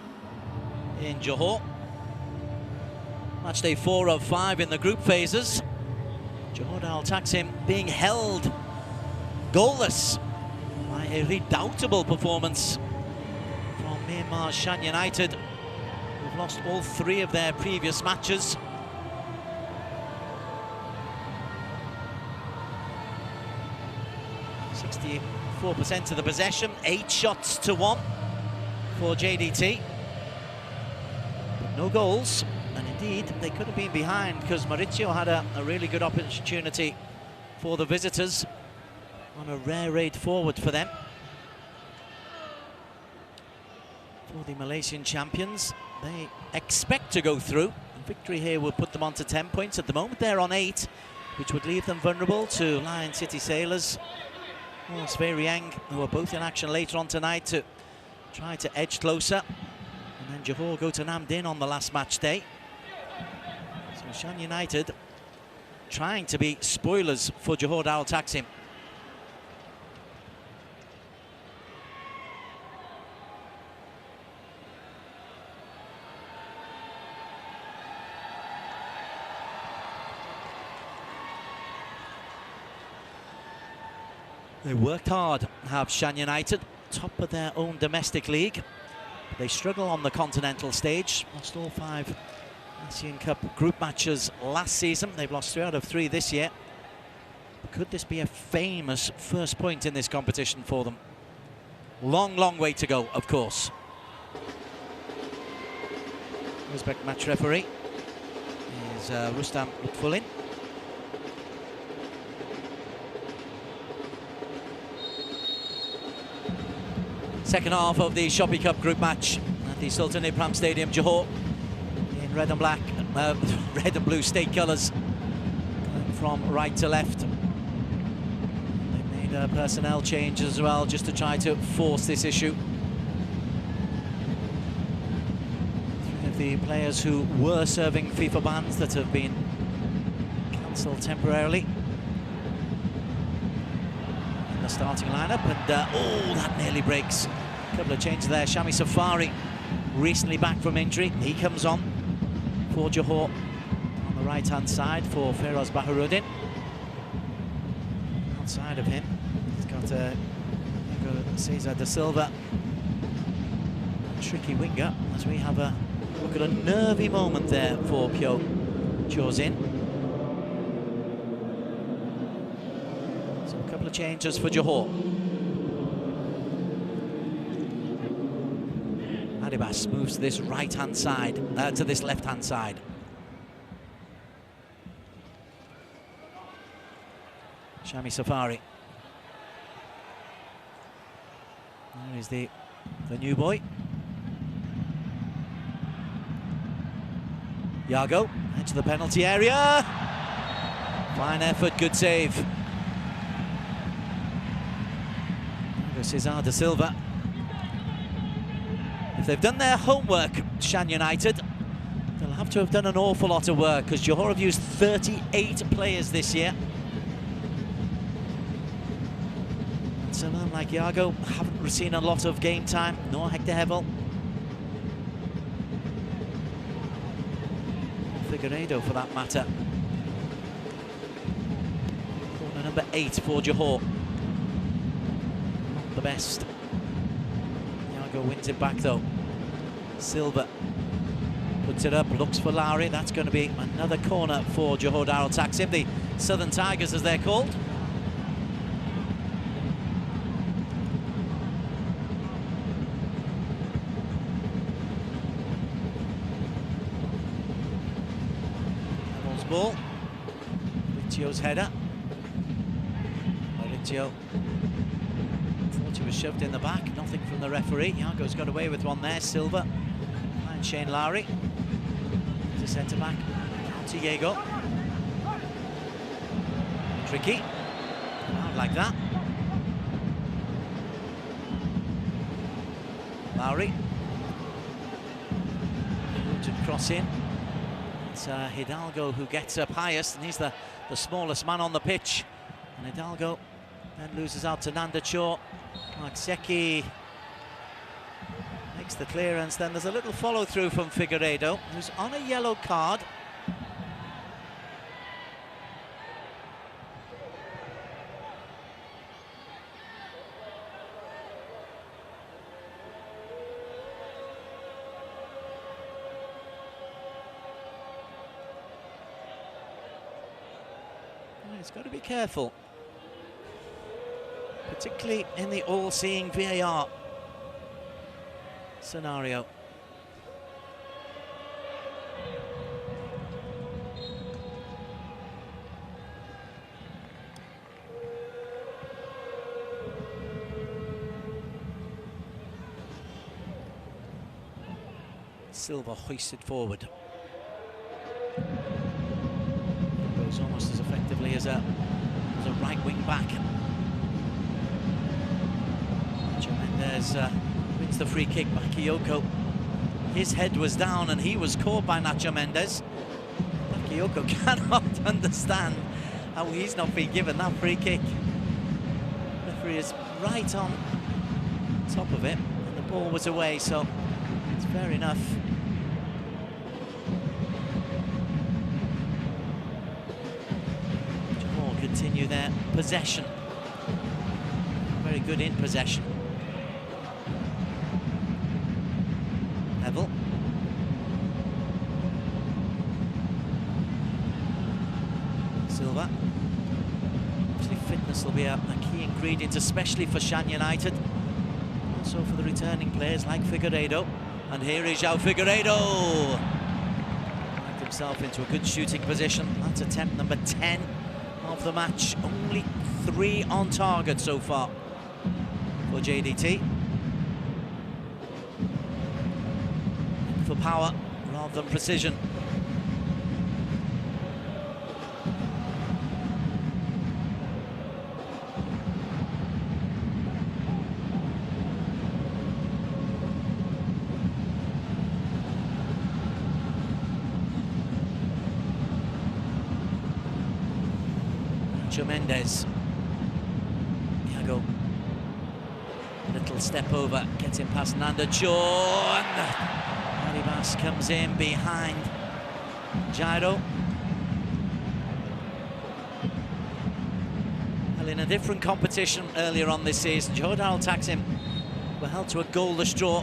in Johor. Match day 4 of 5 in the group phases. Johor Darul Taksim being held goalless by a redoubtable performance from Myanmar's Shan United, who've lost all 3 of their previous matches. .64% of the possession, 8 shots to 1 for JDT. But no goals, and indeed they could have been behind because Mauricio had a really good opportunity for the visitors on a rare raid forward for them. For the Malaysian champions, they expect to go through. A victory here will put them on to 10 points. At the moment they're on 8, which would leave them vulnerable to Lion City Sailors or Svei Rieng, who are both in action later on tonight to try to edge closer. And then Johor go to Nam Dinh on the last match day. So Shan United trying to be spoilers for Johor Darul Taksim. They worked hard, have Shan United, top of their own domestic league. They struggle on the continental stage, lost all 5 ASEAN Cup group matches last season. They've lost 3 out of 3 this year. But could this be a famous first point in this competition for them? Long, long way to go, of course. Uzbek match referee is Rustam Lutfulin. Second half of the Shopee Cup group match at the Sultan Ibrahim Stadium, Johor, in red and black, red and blue state colours, from right to left. They made a personnel change as well, just to try to force this issue. 3 of the players who were serving FIFA bans that have been cancelled temporarily in the starting lineup, and oh, that nearly breaks. A couple of changes there. Shami Safari, recently back from injury, he comes on for Johor on the right-hand side for Feroz Baharuddin. Outside of him, he's got Cesar da Silva, a tricky winger, as we have a look at a nervy moment there for Pyo Chozin. So a couple of changes for Johor. Adibas moves to this right-hand side, to this left-hand side. Shami Safari. There is the new boy. Yago into the penalty area. Fine effort, good save. Cesar da Silva. If they've done their homework, Shan United, they'll have to have done an awful lot of work, because Johor have used 38 players this year. And some of them, like Yago, haven't seen a lot of game time, nor Hector Hevel. Figueiredo, for that matter. Corner number 8 for Johor. Not the best. Yago wins it back though. Silva puts it up, looks for Lowry. That's going to be another corner for Johor Darul Taksim, the Southern Tigers as they're called. Devil's ball. Mauricio's header. Mauricio thought he was shoved in the back, nothing from the referee. Yago's got away with one there. Silva and Shane Lowry to centre back to Diego. Tricky, hard like that. Lowry to cross in. It's Hidalgo who gets up highest, and he's the smallest man on the pitch. And Hidalgo And loses out to Nanda Cho. Markseki makes the clearance. Then there's a little follow-through from Figueiredo, who's on a yellow card. He's got to be careful, particularly in the all-seeing VAR scenario. Silva hoisted forward. Goes almost as effectively as a right wing back. Nacho Mendes wins the free kick. Bakayoko, his head was down and he was caught by Nacho Mendes. Bakayoko cannot understand how he's not been given that free kick. The referee is right on top of it and the ball was away, so it's fair enough. Johor continue their possession. Very good in possession. Level. Silva. Actually, fitness will be a key ingredient, especially for Shan United. Also for the returning players like Figueiredo. And here is João Figueiredo. Worked himself into a good shooting position. That's attempt number 10 of the match. Only 3 on target so far for JDT. For power rather than precision. Mendes. Iago. Little step over, gets him past Nanda Cho, and Maribas comes in behind Jairo. Well, in a different competition earlier on this season, Johor Darul Taksim were held to a goalless draw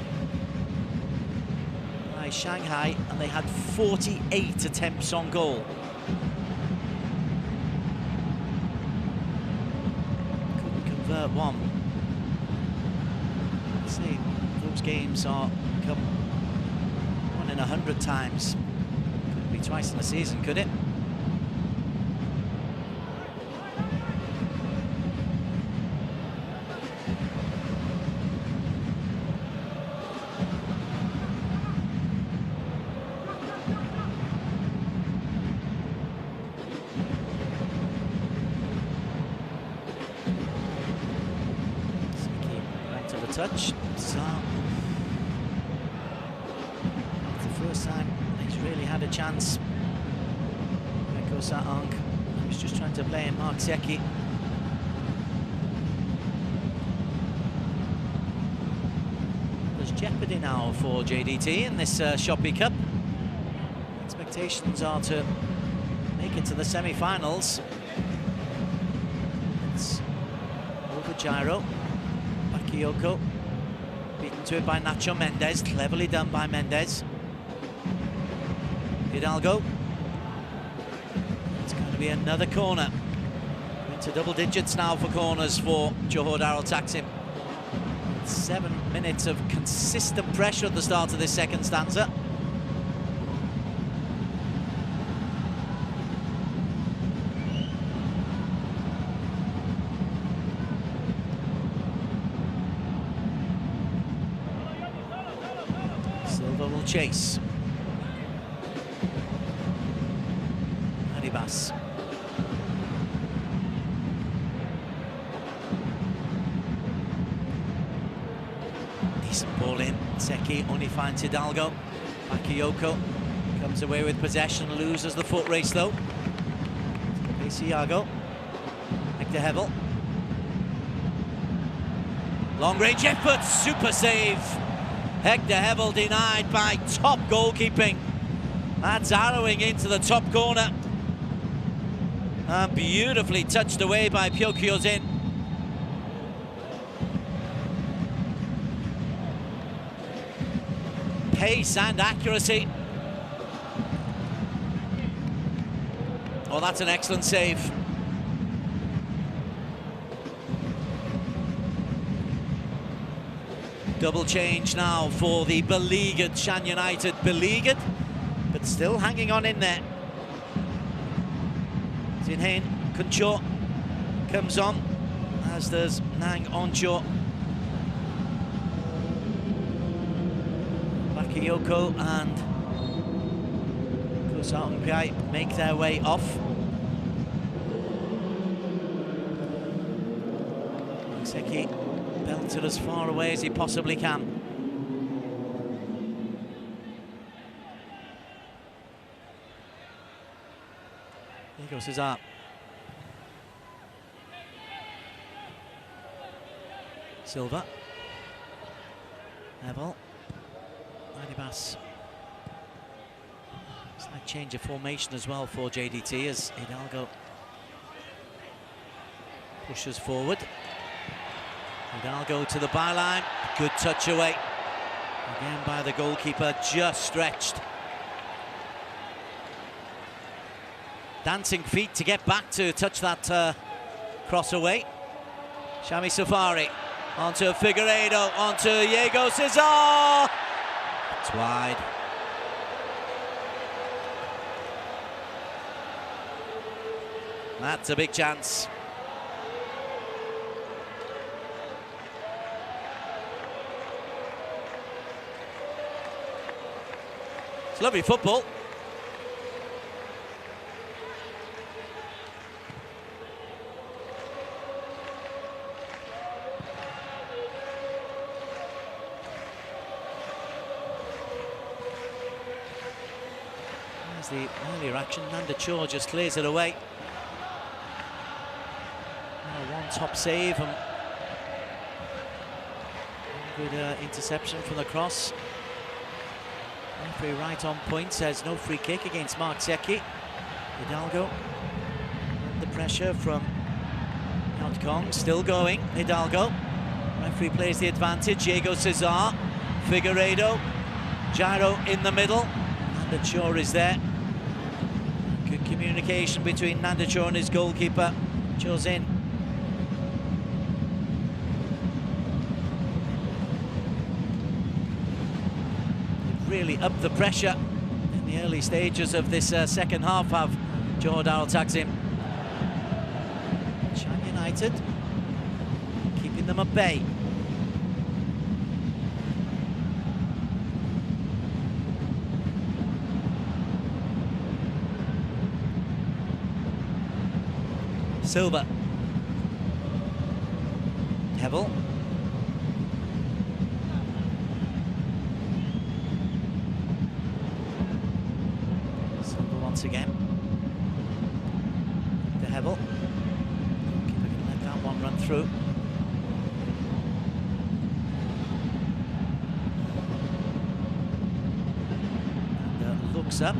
by Shanghai, and they had 48 attempts on goal. One. See, those games are come 1 in 100 times. Could be twice in a season, could it? Touch. So it's the first time he's really had a chance. Reko Saong, he was just trying to play in Markseki. There's jeopardy now for JDT in this Shopee Cup. Expectations are to make it to the semi-finals. It's over Jairo. Bakayoko, beaten to it by Nacho Mendes, cleverly done by Mendes. Hidalgo. It's going to be another corner. Into double digits now for corners for Johor Darul Taksim. 7 minutes of consistent pressure at the start of this second stanza. Chase. Maribas. Decent ball in. Seki only finds Hidalgo. Bakayoko comes away with possession, loses the foot race though. Iago. Back to Hevel. Long-range effort, super save. Hector Hevel denied by top goalkeeping. That's arrowing into the top corner. And beautifully touched away by Pyo Kyozin. Pace and accuracy. Oh, that's an excellent save. Double change now for the beleaguered Shan United. Beleaguered, but still hanging on in there. Zinhain Kuncho comes on, as does Nang Oncho. Bakayoko and Kosa Umpiai make their way off. Seki belted as far away as he possibly can. Here goes Cesar. Silva. Neville. Adibas. Slight change of formation as well for JDT as Hidalgo pushes forward. Hidalgo to the byline, good touch away. Again by the goalkeeper, just stretched. Dancing feet to get back to touch that cross away. Shami Safari onto Figueiredo, onto Diego Cesar. It's wide. That's a big chance. It's lovely football. There's the earlier action. Nanda Chor just clears it away. One top save and good interception from the cross. Referee right on point says no free kick against Mark Zeki. Hidalgo under pressure from Out Kong, still going. Hidalgo. Referee plays the advantage. Diego Cesar, Figueiredo, Gyro in the middle. Nanda Chor is there. Good communication between Nanda Chor and his goalkeeper, Chozin. Really up the pressure in the early stages of this second half. Have Johor Darul Taksim. Shan United keeping them at bay. Silva. Hevel. Again, the Hevel. Keeper can let that one run through. And looks up.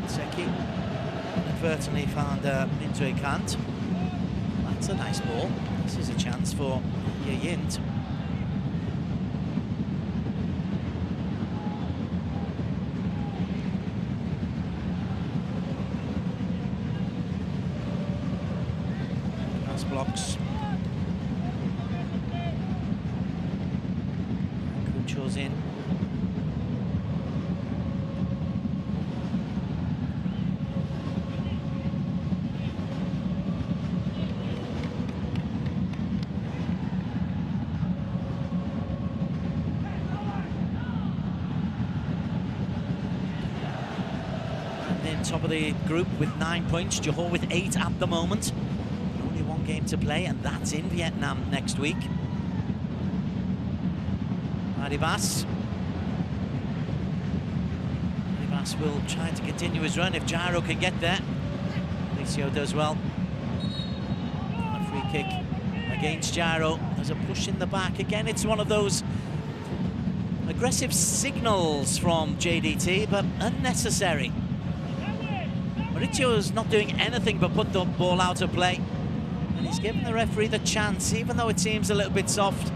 Seki inadvertently found Minzui Kant. That's a nice ball. This is a chance for Yint. Blocks. Kuncho's in. And then top of the group with 9 points. Johor with 8 at the moment. Game to play, and that's in Vietnam next week. Adibas. Adibas will try to continue his run if Gyro can get there. Alicio does well. A free kick against Gyro. There's a push in the back. Again, it's one of those aggressive signals from JDT, but unnecessary. Mauricio's not doing anything but put the ball out of play. And he's given the referee the chance, even though it seems a little bit soft.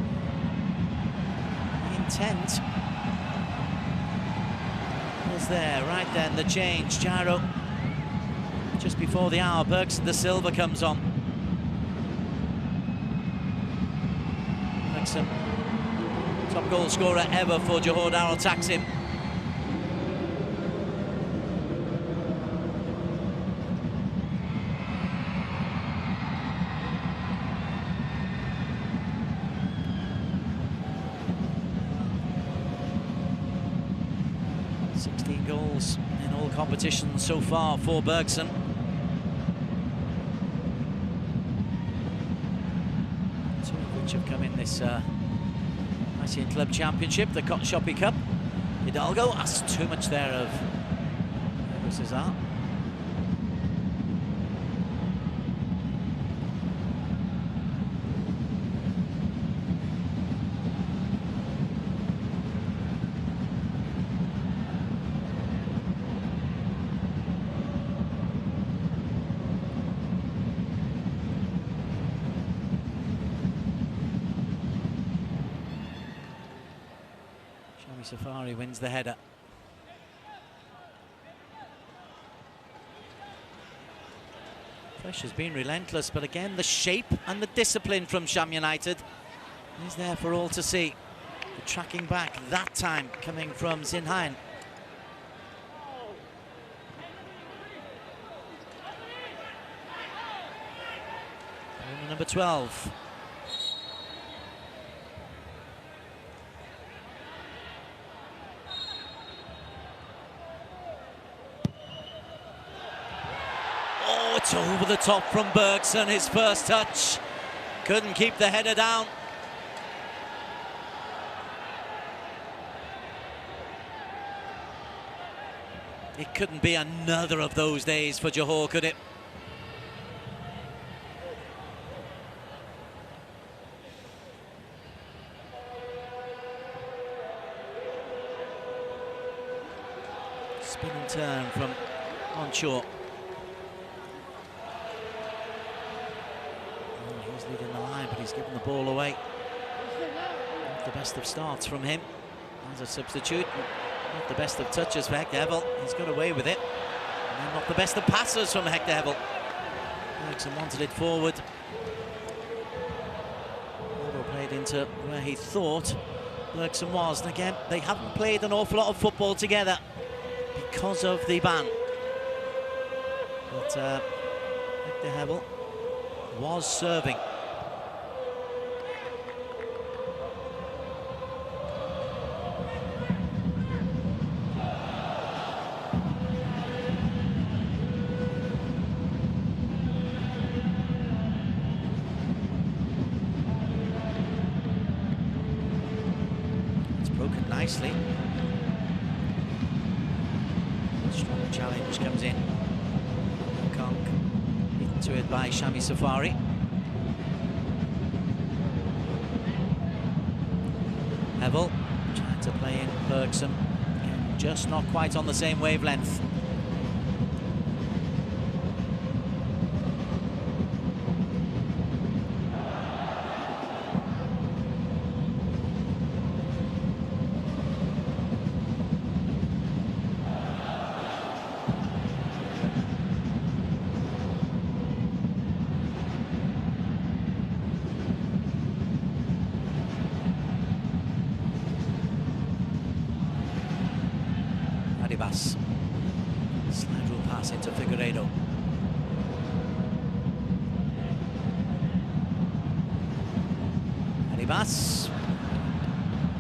The intent was there. Right then, the change. Gyro, just before the hour, Bergson de Silva comes on. Bergson, top goal scorer ever for Johor. Darul attacks him. Goals in all competitions so far for Bergson. Two of which have come in this ASEAN Club Championship, the Shoppy Cup. Hidalgo, that's too much there of Cesar. Safari wins the header. Pressure's been relentless, but again, the shape and the discipline from Shan United is there for all to see. The tracking back, that time coming from Zinhain. Number 12. It's over the top from Bergson, his first touch. Couldn't keep the header down. It couldn't be another of those days for Johor, could it? Spin and turn from onshore. He's leading the line, but he's given the ball away. Not the best of starts from him as a substitute. Not the best of touches for Hector Hevel. He's got away with it. And then not the best of passes from Hector Hevel. Bergson wanted it forward. Hevel played into where he thought Bergson was. And again, they haven't played an awful lot of football together because of the ban. But Hector Hevel was serving. It's broken nicely. Strong challenge comes in. Kong into it by Shami Safari. Hevel trying to play in Bergson. Again, just not quite on the same wavelength. Slide rule pass into Figueiredo. Arribas.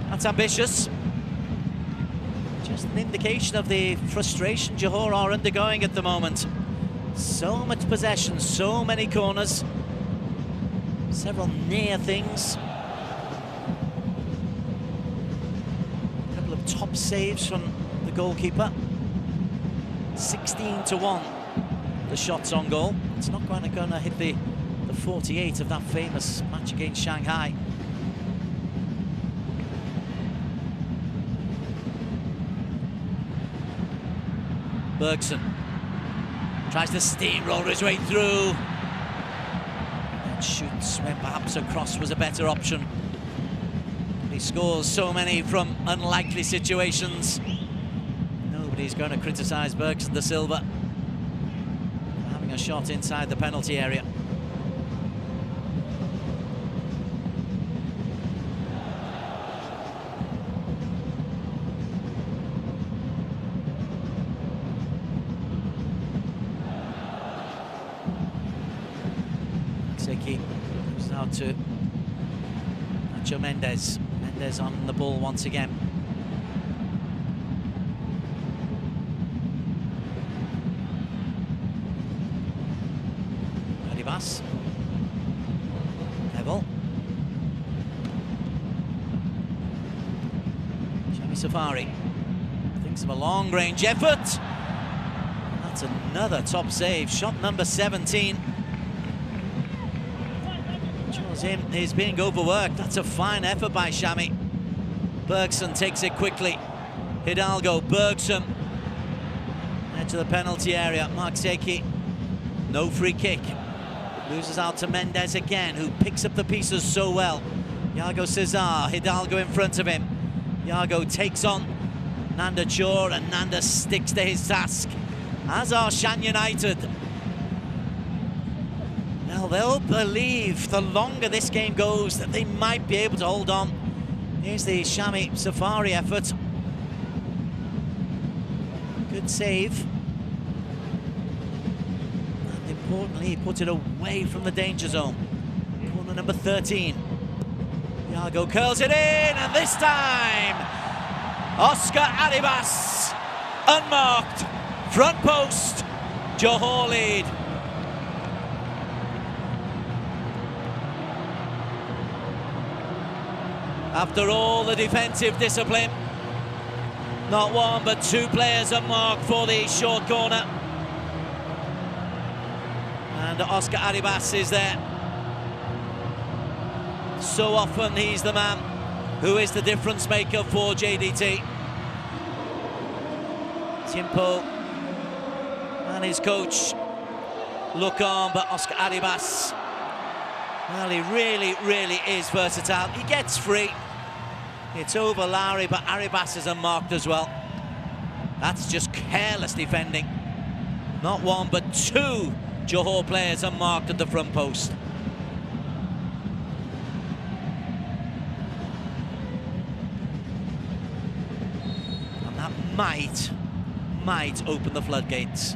That's ambitious. Just an indication of the frustration Johor are undergoing at the moment. So much possession, so many corners. Several near things. A couple of top saves from the goalkeeper. 16-1 the shots on goal. It's not quite going to hit the 48 of that famous match against Shanghai. Bergson tries to steamroller his way through. And shoots when perhaps a cross was a better option. He scores so many from unlikely situations. Nobody's going to criticise Bergson da Silva for having a shot inside the penalty area. Seki moves out to Nacho Mendes. Mendes on the ball once again. Arribas. Neville. Shami Safari thinks of a long-range effort. That's another top save. Shot number 17. Him is being overworked. That's a fine effort by Shami. Bergson takes it quickly. Hidalgo, Bergson. Edge of the penalty area. Mark Seki. No free kick. Loses out to Mendes again, who picks up the pieces so well. Iago Cesar, Hidalgo in front of him. Iago takes on Nanda Chor, and Nanda sticks to his task. As are Shan United. Well, they'll believe the longer this game goes that they might be able to hold on. Here's the Shami Safari effort. Good save. And importantly, he puts it away from the danger zone. Corner number 13. Iago curls it in, and this time, Oscar Arribas, unmarked, front post, Johor lead. After all the defensive discipline, not one but two players unmarked for the short corner. And Oscar Arribas is there. So often he's the man who is the difference maker for JDT. Timpo and his coach look on, but Oscar Arribas, well, he really is versatile. He gets free. It's over Lowry, but Arribas is unmarked as well. That's just careless defending. Not one, but two Johor players unmarked at the front post. And that might open the floodgates.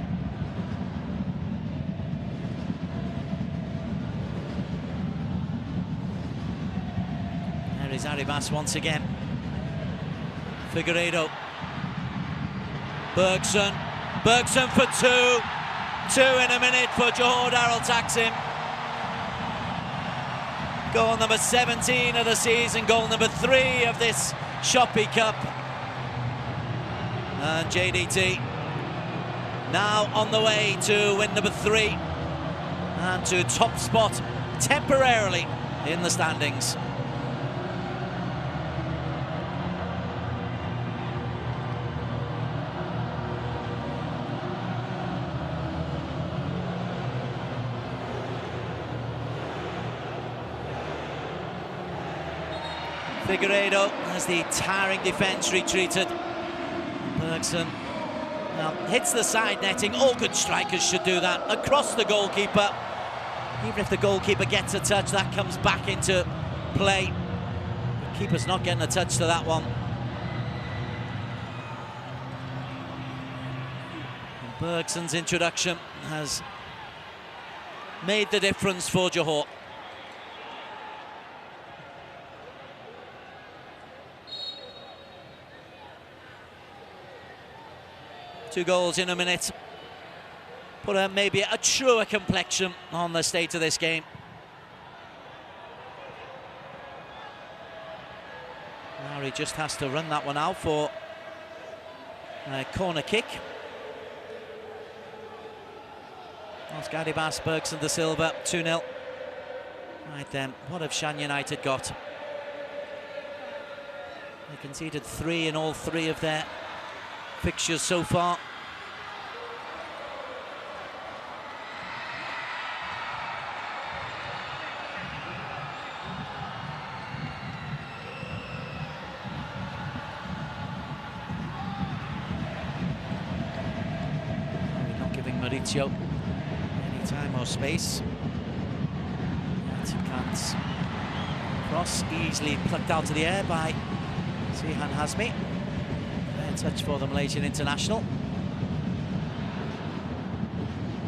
There is Arribas once again. Figueiredo. Bergson for two. Two in a minute for Johor. Darul tacks him. Goal number 17 of the season, goal number 3 of this Shopee Cup. And JDT now on the way to win number 3 and to top spot temporarily in the standings. Figueiredo as the tiring defence retreated. Bergson now hits the side netting. All good strikers should do that. Across the goalkeeper. Even if the goalkeeper gets a touch, that comes back into play. The keeper's not getting a touch to that one. And Bergson's introduction has made the difference for Johor. Two goals in a minute. Put maybe a truer complexion on the state of this game. Lowry just has to run that one out for a corner kick. Oscar Arribas, Bergson da Silva, 2-0. Right then, what have Shan United got? They conceded 3 in all 3 of their fixtures so far. We're not giving Maurizio any time or space. Can't cross, easily plucked out of the air by Shan Hazmi. Fair touch for the Malaysian international.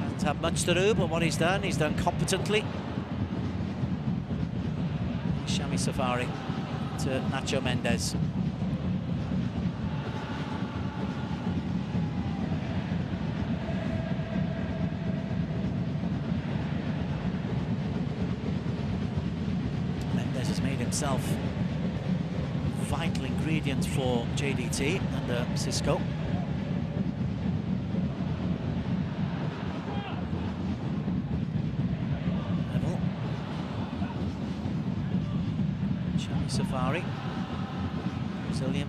Hasn't had much to do, but what he's done competently. Shami Safari to Nacho Mendes. Himself vital ingredient for JDT under Cisco. Level. Shami Safari, Brazilian,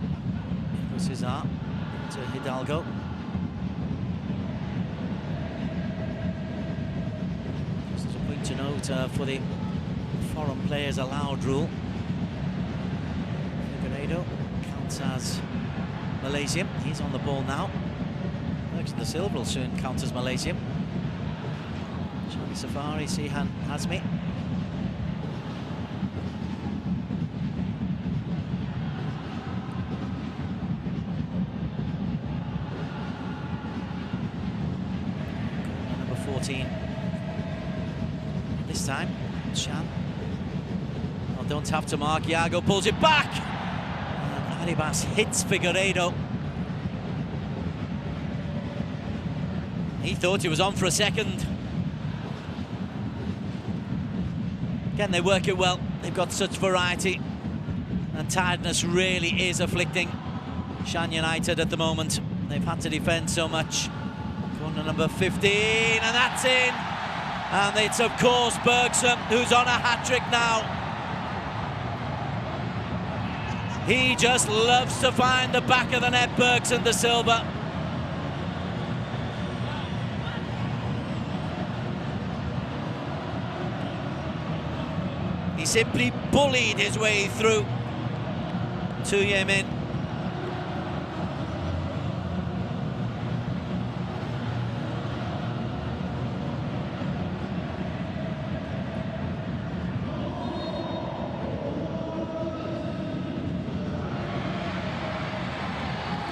Cesar to Hidalgo. Just as a point to note for the foreign players allowed rule. Counts as Malaysian. He's on the ball now. Alexander Silva will soon count as Malaysian. Shami Safari, Shan Hazmi. Number 14. This time, Shan. Well, don't have to mark. Iago pulls it back. Arribas hits Figueiredo. He thought he was on for a second. Again, they work it well. They've got such variety. And tiredness really is afflicting Shan United at the moment. They've had to defend so much. Corner number 15, and that's in. And it's, of course, Bergson, who's on a hat-trick now. He just loves to find the back of the net, Bergson de Silva. He simply bullied his way through to Yemen.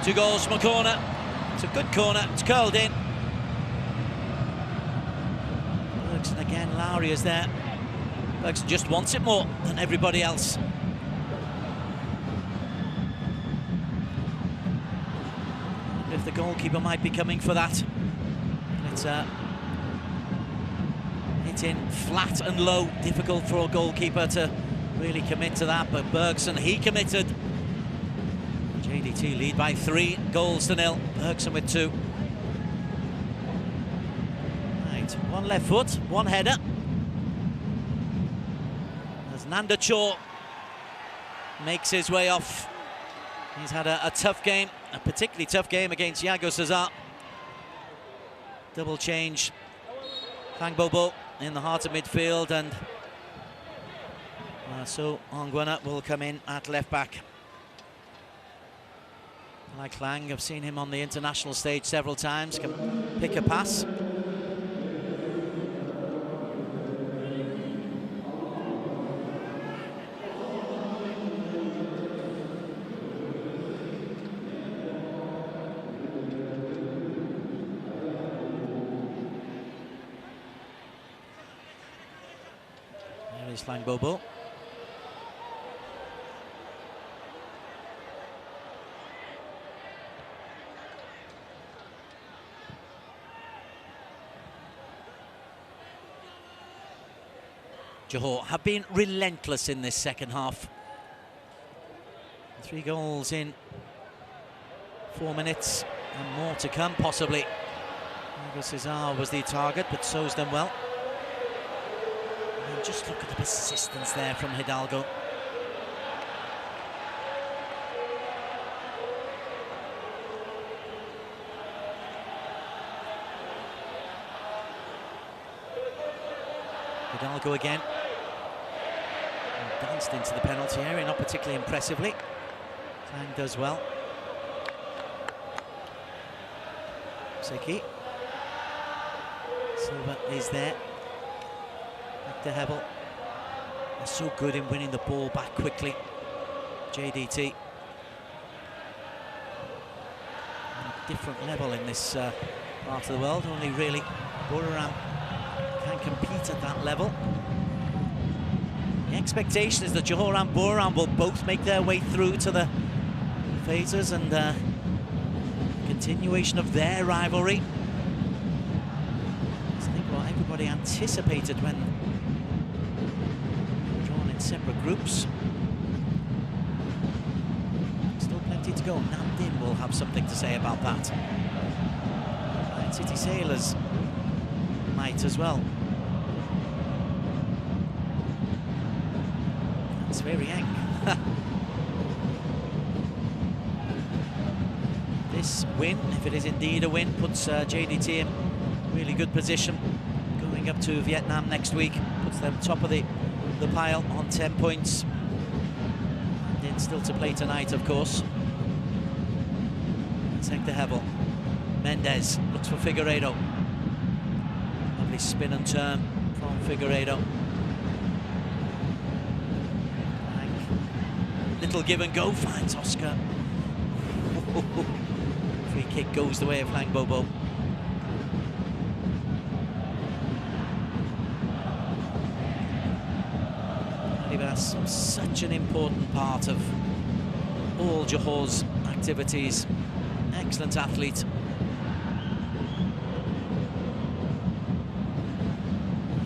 Two goals from a corner. It's a good corner. It's curled in. Bergson again. Lowry is there. Bergson just wants it more than everybody else. If the goalkeeper might be coming for that. It's in flat and low. Difficult for a goalkeeper to really commit to that. But Bergson, he committed. JDT lead by 3 goals to 0. Bergson with 2. Right, one left foot, one header. As Nanda Chor makes his way off. He's had a tough game, a particularly tough game against Iago Cesar. Double change. Fang Bobo in the heart of midfield, and so Ongwena will come in at left back. Like Lang, I've seen him on the international stage several times, can pick a pass. There is Lang Bobo. Johor have been relentless in this second half. 3 goals in 4 minutes, and more to come, possibly. Iago Cesar was the target, but so's done well. And just look at the persistence there from Hidalgo. Hidalgo again. And danced into the penalty area, not particularly impressively. Klang does well. Seki. Silva is there. Back to Hebel. They're so good in winning the ball back quickly. JDT. On a different level in this part of the world. Only really Buriram can compete at that level. The expectation is that Johor and Buriram will both make their way through to the phases, and continuation of their rivalry. I think what everybody anticipated when drawn in separate groups. Still plenty to go. Namdin will have something to say about that. And City Sailors might as well. That's very young. This win, if it is indeed a win, puts JDT in really good position going up to Vietnam next week. Puts them top of the pile on 10 points. And then still to play tonight, of course. It's Hector Hebel. Mendes looks for Figueiredo. Lovely spin and turn from Figueiredo. Little give and go, finds Oscar. Free kick goes the way of Lang Bobo. Adibas, such an important part of all Johor's activities. Excellent athlete.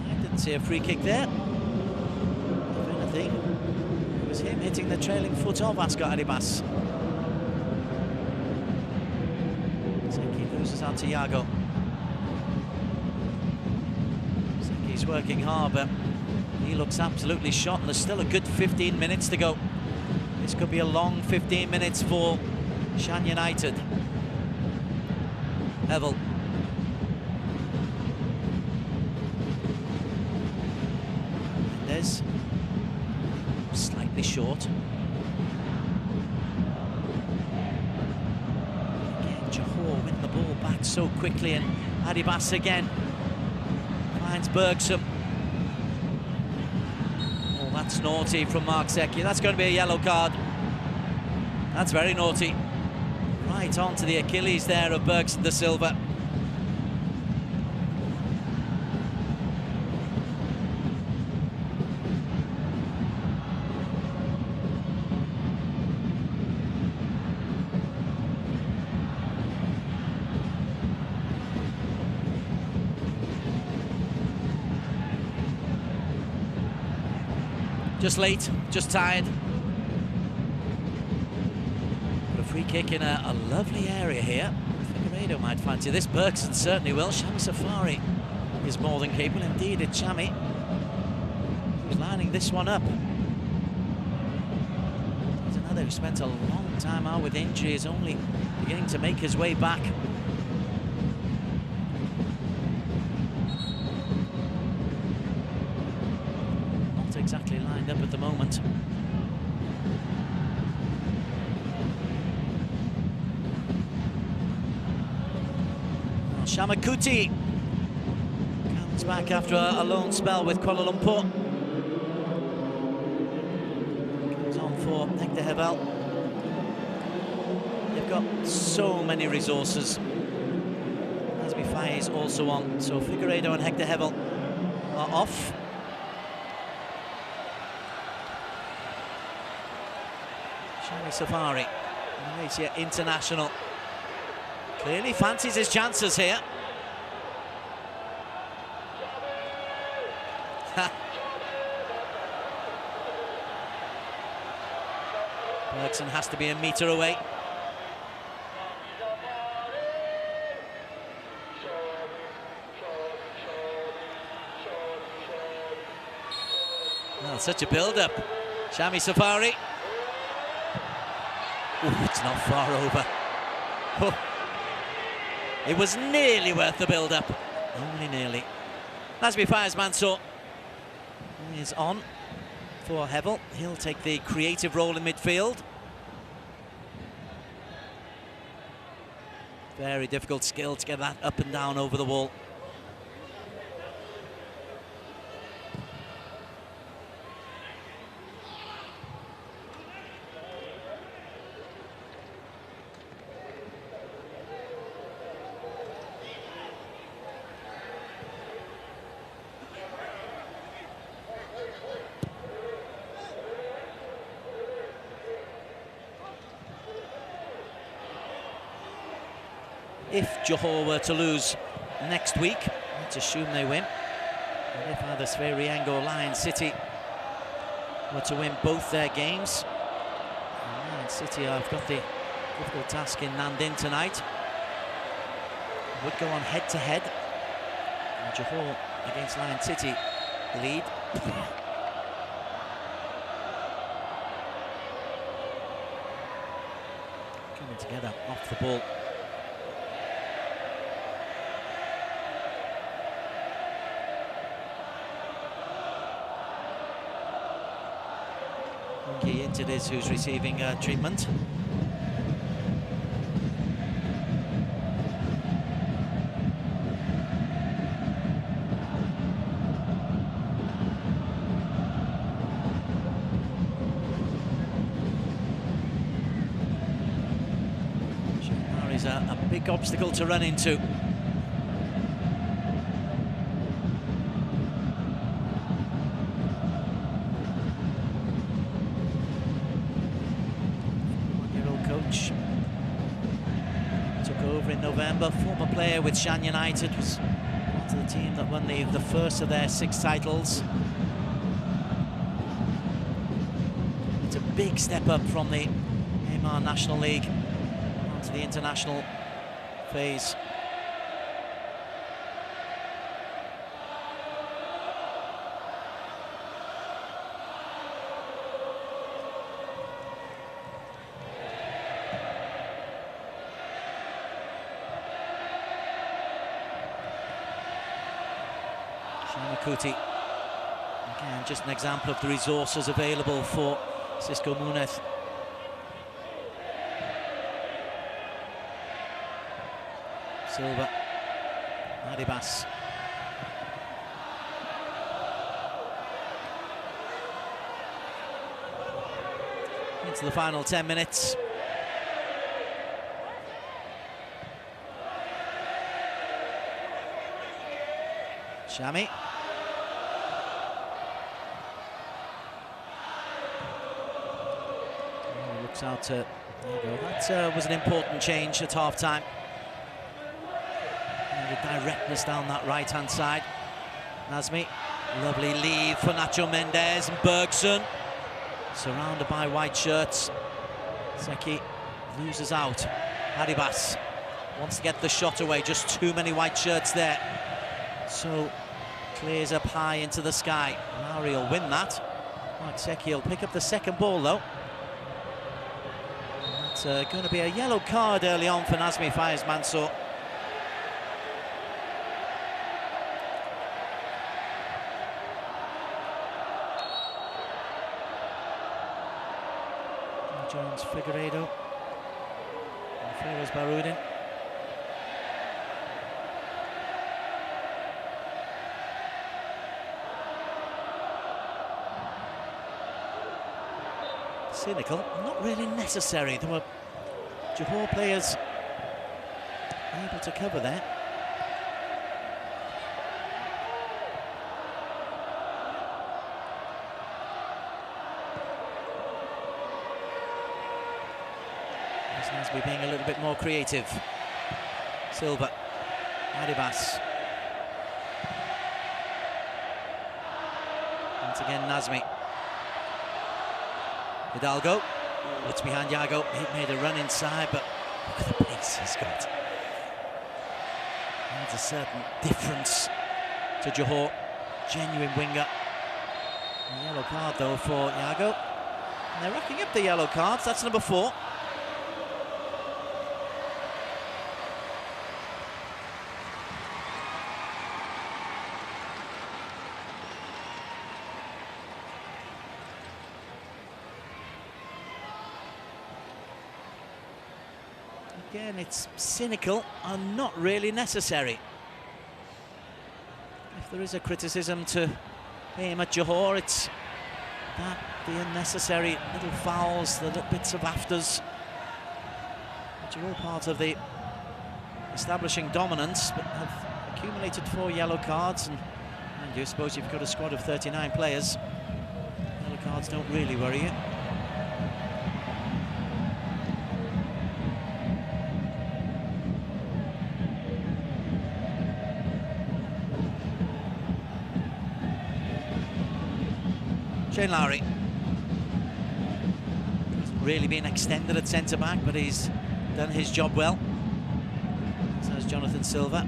I didn't see a free kick there. If anything, it was him hitting the trailing foot of Asghar Adibas. Loses out to Iago. Seki's working hard, but he looks absolutely shot, and there's still a good 15 minutes to go. This could be a long 15 minutes for Shan United. Hevel. Mendes. Slightly short. Johor win the ball back so quickly, and Adibas again finds Bergson. Oh, that's naughty from Mark Seki. That's going to be a yellow card. That's very naughty. Right onto the Achilles there of Bergson da Silva. Just late, just tired. But a free kick in a lovely area here. Figueiredo might fancy this. Bergson certainly will. Shami Safari is more than capable. Indeed, it's Shami who's lining this one up. He's another who spent a long time out with injury, is only beginning to make his way back. Exactly lined up at the moment. Well, Shamakuti comes back after a loan spell with Kuala Lumpur. Comes on for Hector Hebel. They've got so many resources. Asmi Faye is also on, so Figueiredo and Hector Hebel are off. Shami Safari, Malaysia international, clearly fancies his chances here. Bergson has to be a metre away. Well, such a build-up. Shami Safari. Ooh, it's not far over. Oh. It was nearly worth the build-up. Only nearly. Nazmi fires Mansour. He is on for Hevel. He'll take the creative role in midfield. Very difficult skill to get that up and down over the wall. If Johor were to lose next week, let's assume they win, and if either Sverieng or Lion City were to win both their games, Lion City have got the difficult task in Nandin tonight. Would go on head-to-head. And Johor against Lion City lead. Coming together off the ball. Into this, who's receiving treatment. Johor is a big obstacle to run into. Took over in November, former player with Shan United, was part of the team that won the first of their 6 titles. It's a big step up from the Myanmar National League onto the international phase. Kuti. Again, just an example of the resources available for Xisco Muñoz. Silva, Adibas. Into the final 10 minutes. Shami. Looks out to, there you go, that was an important change at half-time. The directness down that right-hand side. Nazmi, lovely leave for Nacho Mendes and Bergson. Surrounded by white shirts. Seki loses out. Haribas wants to get the shot away, just too many white shirts there. So, clears up high into the sky. Lowry will win that. Mark Seki will pick up the second ball, though. That's going to be a yellow card early on for Nazmi Fires Mansour. Jones, Figueiredo, and Feroz Barudin. Cynical, not really necessary. There were Johor players able to cover there. Nasby being a little bit more creative. Silva, Adibas. Once again, Nazmi. Hidalgo, it's behind Yago. He made a run inside, but look at the pace he's got. There's a certain difference to Johor. Genuine winger. A yellow card though for Iago. And they're racking up the yellow cards. That's number 4. Again, it's cynical and not really necessary. If there is a criticism to aim at Johor, it's that the unnecessary little fouls, the little bits of afters, which are all part of the establishing dominance, but have accumulated 4 yellow cards. And you suppose you've got a squad of 39 players, yellow cards don't really worry you. Shane Lowry hasn't really been extended at centre-back, but he's done his job well. So has Jonathan Silva.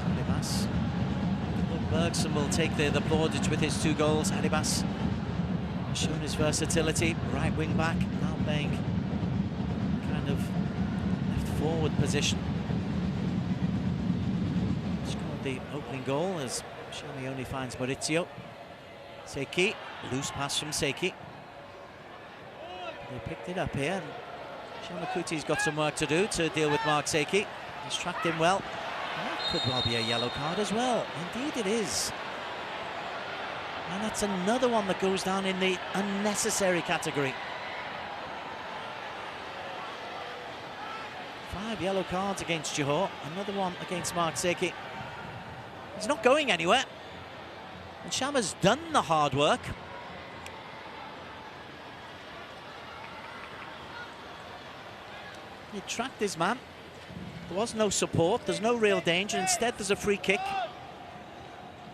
Adibas. Bergson will take the plaudits with his 2 goals. Adibas shown his versatility, right wing back, now playing kind of left forward position. The opening goal as Shami only finds Maurizio. Seiki, loose pass from Seiki. They picked it up here. Shamakuti's got some work to do to deal with Mark Seiki. He's tracked him well. And that could well be a yellow card as well. Indeed it is. And that's another one that goes down in the unnecessary category. 5 yellow cards against Johor. Another one against Mark Seiki. He's not going anywhere. And Shama's done the hard work. He tracked his man. There was no support. There's no real danger. Instead, there's a free kick.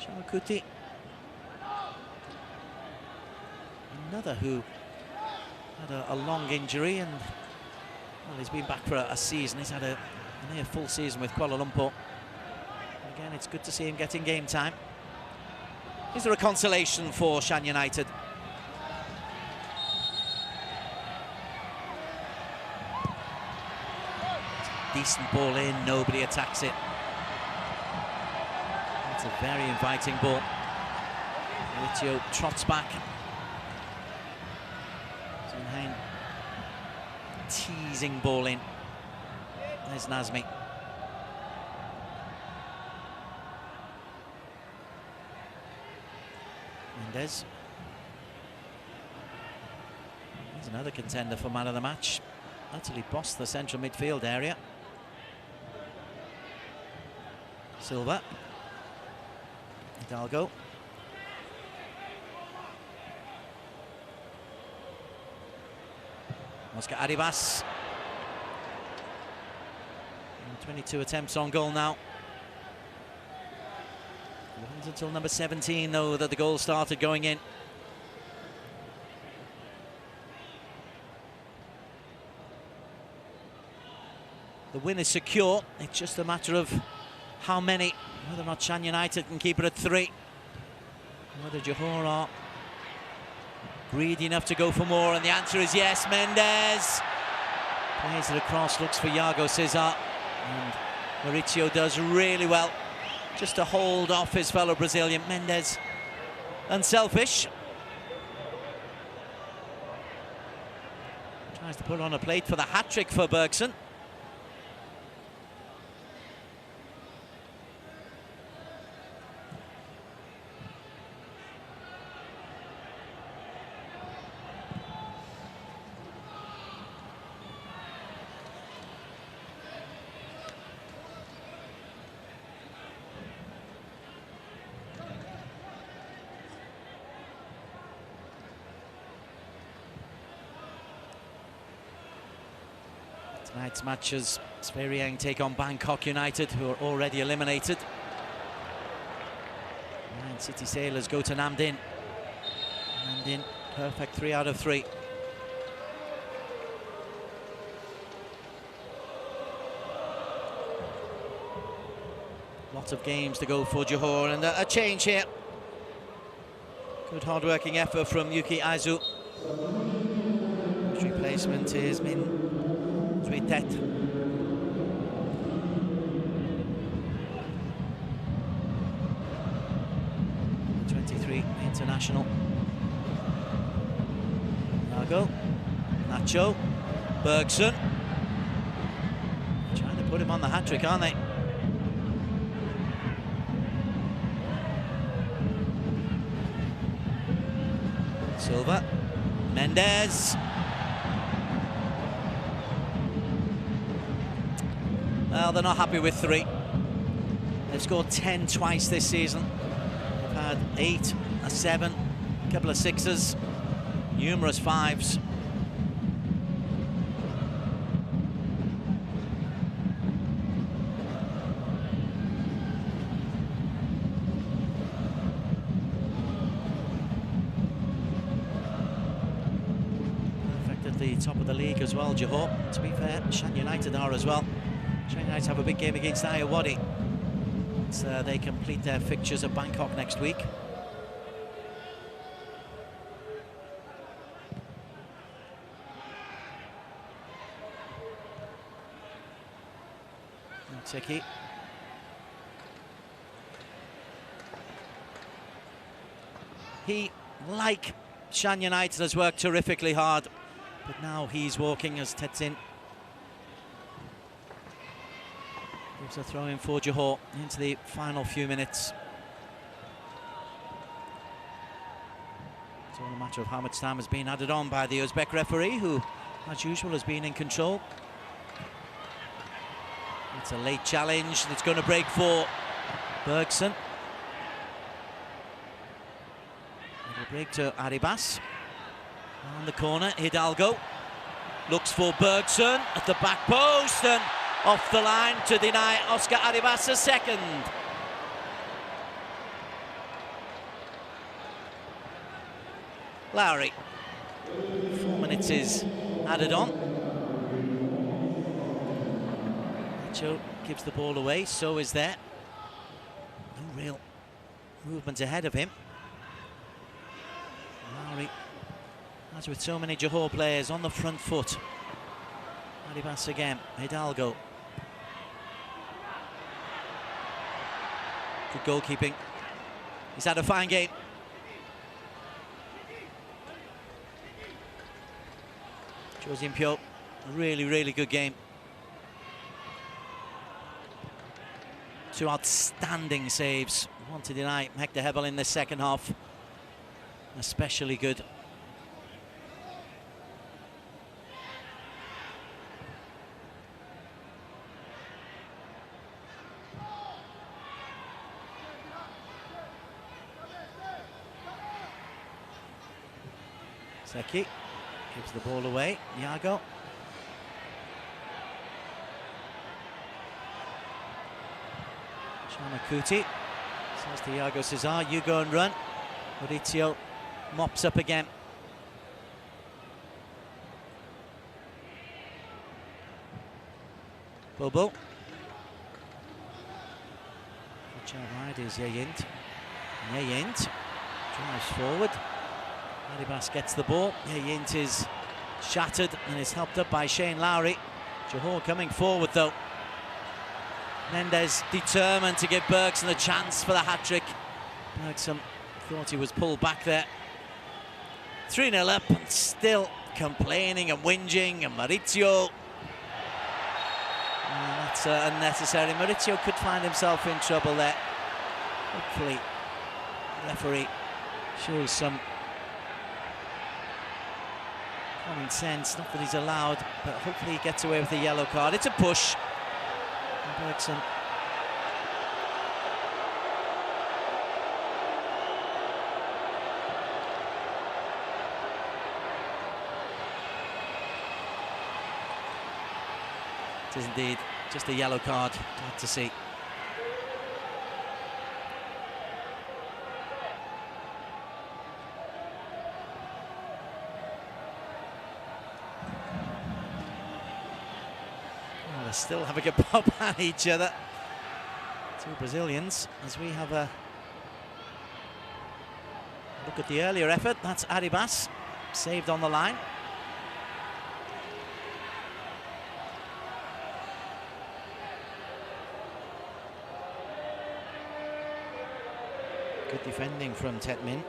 Shamakuti. Another who had a long injury, and well, he's been back for a season. He's had a near full season with Kuala Lumpur. Again, it's good to see him getting game time. Is there a consolation for Shan United? Decent ball in, nobody attacks it. It's a very inviting ball. Maurizio trots back. Zunhain teasing ball in. There's Nazmi. Mendes. He's another contender for man of the match. Utterly bossed the central midfield area. Silva. Hidalgo. Oscar Arribas. 22 attempts on goal now. It wasn't until number 17, though, that the goal started going in. The win is secure. It's just a matter of how many, whether or not Shan United can keep it at 3. Whether Johor are greedy enough to go for more, and the answer is yes. Mendes plays it across, looks for Iago Cesar, and Maurizio does really well just to hold off his fellow Brazilian. Mendes unselfish. Tries to put on a plate for the hat-trick for Bergson. Tonight's matches, Sveriang take on Bangkok United, who are already eliminated. And City Sailors go to Namdin. Namdin, perfect 3 out of 3. Lots of games to go for Johor, and a change here. Good hard-working effort from Yuki Aizu. His replacement is Min Zuitet. 23 international. Nago, Nacho, Bergson. Trying to put him on the hat-trick, aren't they? Silva, Mendes. Well, they're not happy with 3. They've scored 10 twice this season. They've had 8, a 7, a couple of 6s, numerous 5s. At the top of the league as well, Johor. To be fair, Shan United are as well. Shan United have a big game against Ayeyarwady. So they complete their fixtures at Bangkok next week. Tiki. He, like Shan United, has worked terrifically hard. But now he's walking as Tetsin gives a throw in for Johor into the final few minutes. It's all a matter of how much time has been added on by the Uzbek referee, who, as usual, has been in control. It's a late challenge, and it's going to break for Bergson. It'll break to Arribas. On the corner, Hidalgo looks for Bergson at the back post and off the line to deny Oscar Arribas a second. Lowry. 4 minutes is added on. Nacho gives the ball away, so is there. No real movement ahead of him. Lowry. As with so many Johor players on the front foot. Arribas again, Hidalgo. Good goalkeeping. He's had a fine game. Josimpio, really good game. 2 outstanding saves. One to deny Hector Hebel in the second half. Especially good. Seki gives the ball away. Iago. Shamakuti says to Iago Cesar, you go and run. Maurizio mops up again. Bobo. Watch out wide is Yayint. Yayint drives forward. Arribas gets the ball. Yayint is shattered and is helped up by Shane Lowry. Johor coming forward though. Mendes determined to give Bergson a chance for the hat-trick. Bergson thought he was pulled back there. 3-0 up and still complaining and whinging, and Maurizio. That's unnecessary. Maurizio could find himself in trouble there. Hopefully the referee shows some common sense. Not that he's allowed, but hopefully he gets away with a yellow card. It's a push. And Bergson it is indeed just a yellow card. Glad to see. Still having a pop at each other. Two Brazilians, as we have a look at the earlier effort. That's Arribas, saved on the line. Good defending from Tet Min.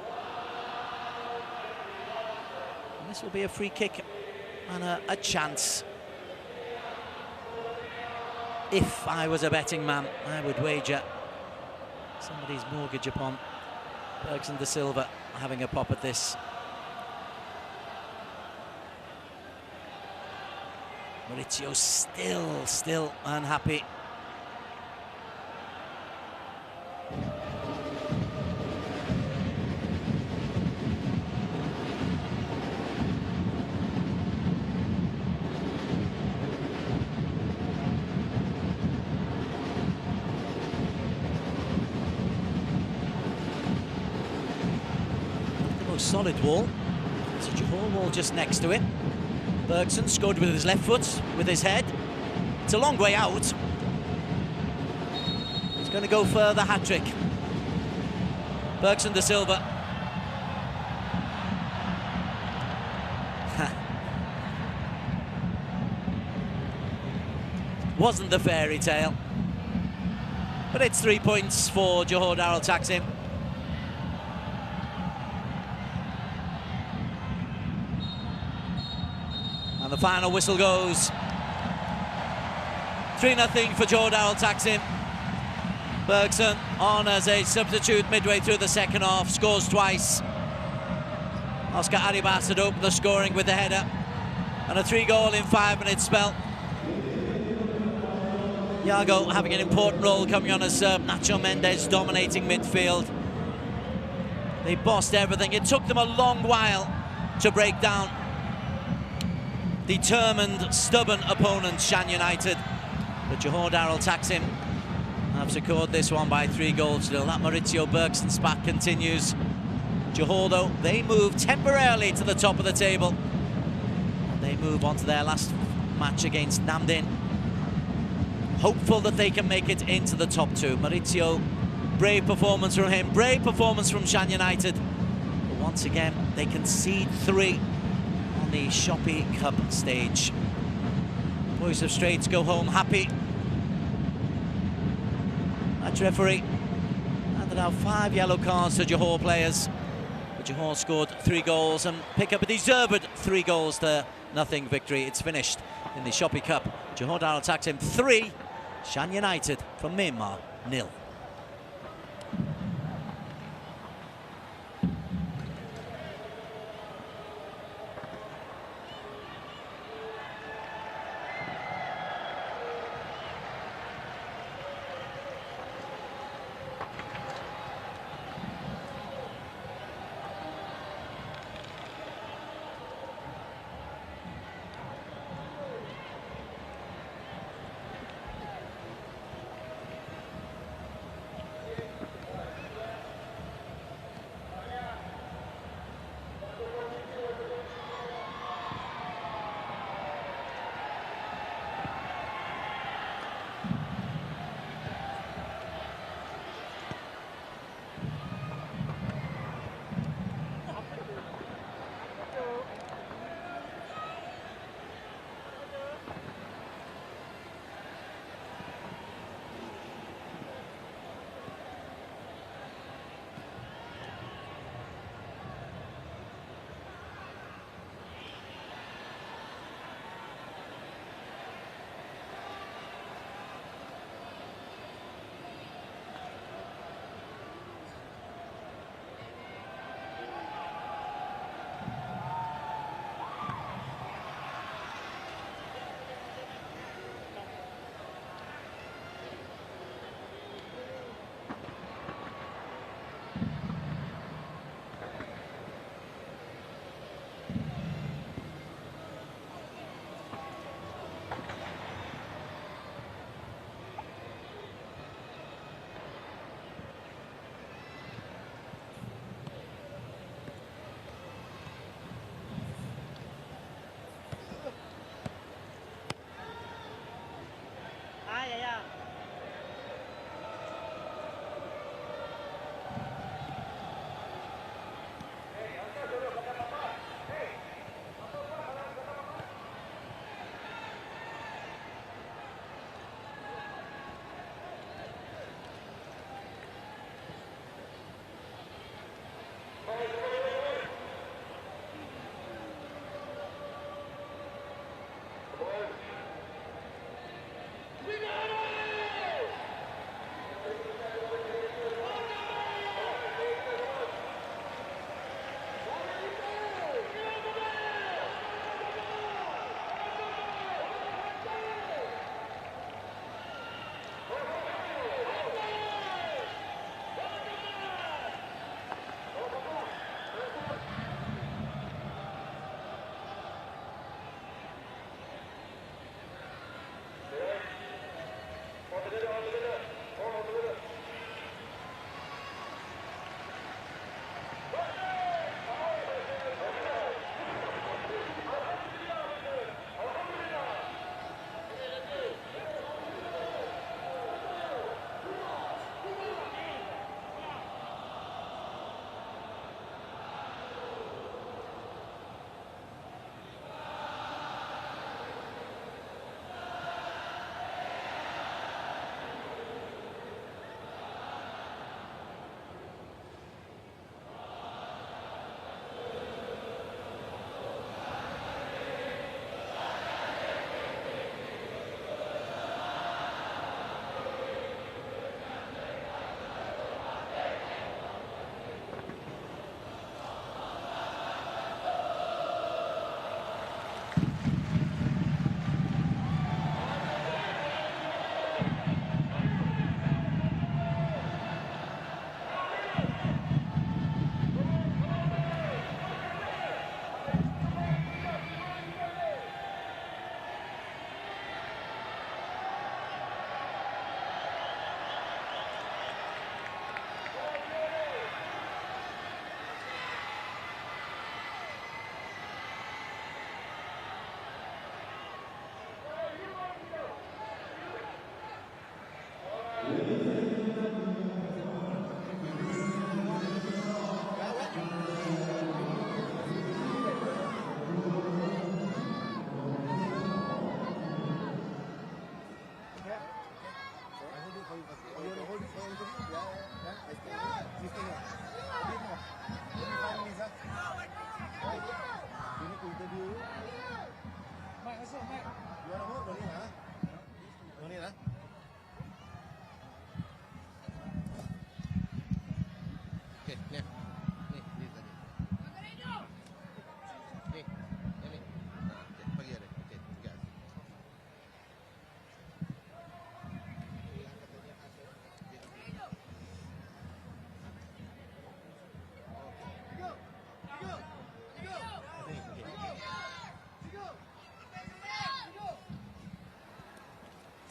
And this will be a free kick and a chance. If I was a betting man, I would wager somebody's mortgage upon Bergson de Silva having a pop at this. Maurizio still unhappy. Solid wall. There's a Johor wall just next to it. Bergson scored with his left foot, with his head. It's a long way out. He's going to go for the hat-trick. Bergson de Silva. Wasn't the fairy tale. But it's 3 points for Johor Darul Taksim. And the final whistle goes. 3-0 for Johor Darul Taksim. Bergson on as a substitute midway through the second half, scores twice. Oscar Arribas had opened the scoring with the header. And a 3-goal in 5-minute spell. Iago having an important role coming on as Nacho Mendes dominating midfield. They bossed everything. It took them a long while to break down determined, stubborn opponent Shan United. But Johor Darul Taksim have secured this one by 3-0. That Maurizio Bergson spat continues. Johor, though, they move temporarily to the top of the table. They move on to their last match against Namdin. Hopeful that they can make it into the top two. Maurizio, brave performance from him, brave performance from Shan United. But once again, they concede 3 on the Shopee Cup stage. Boys of Straits go home happy. Match referee handed out 5 yellow cards to Johor players. But Johor scored 3 goals and pick up a deserved 3-0 victory. It's finished in the Shopee Cup. Johor Darul Taksim 3, Shan United from Myanmar 0.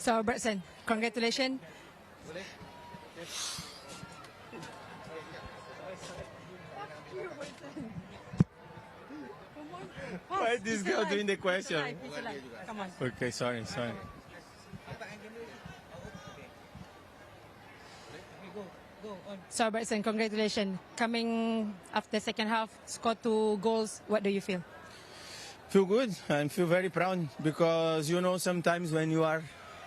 So, Bertson, congratulations. Why is this girl doing the question? Come on. Okay, sorry. So, Bertson, congratulations. Coming after second half, score 2 goals. What do you feel? Feel good and feel very proud because sometimes when you are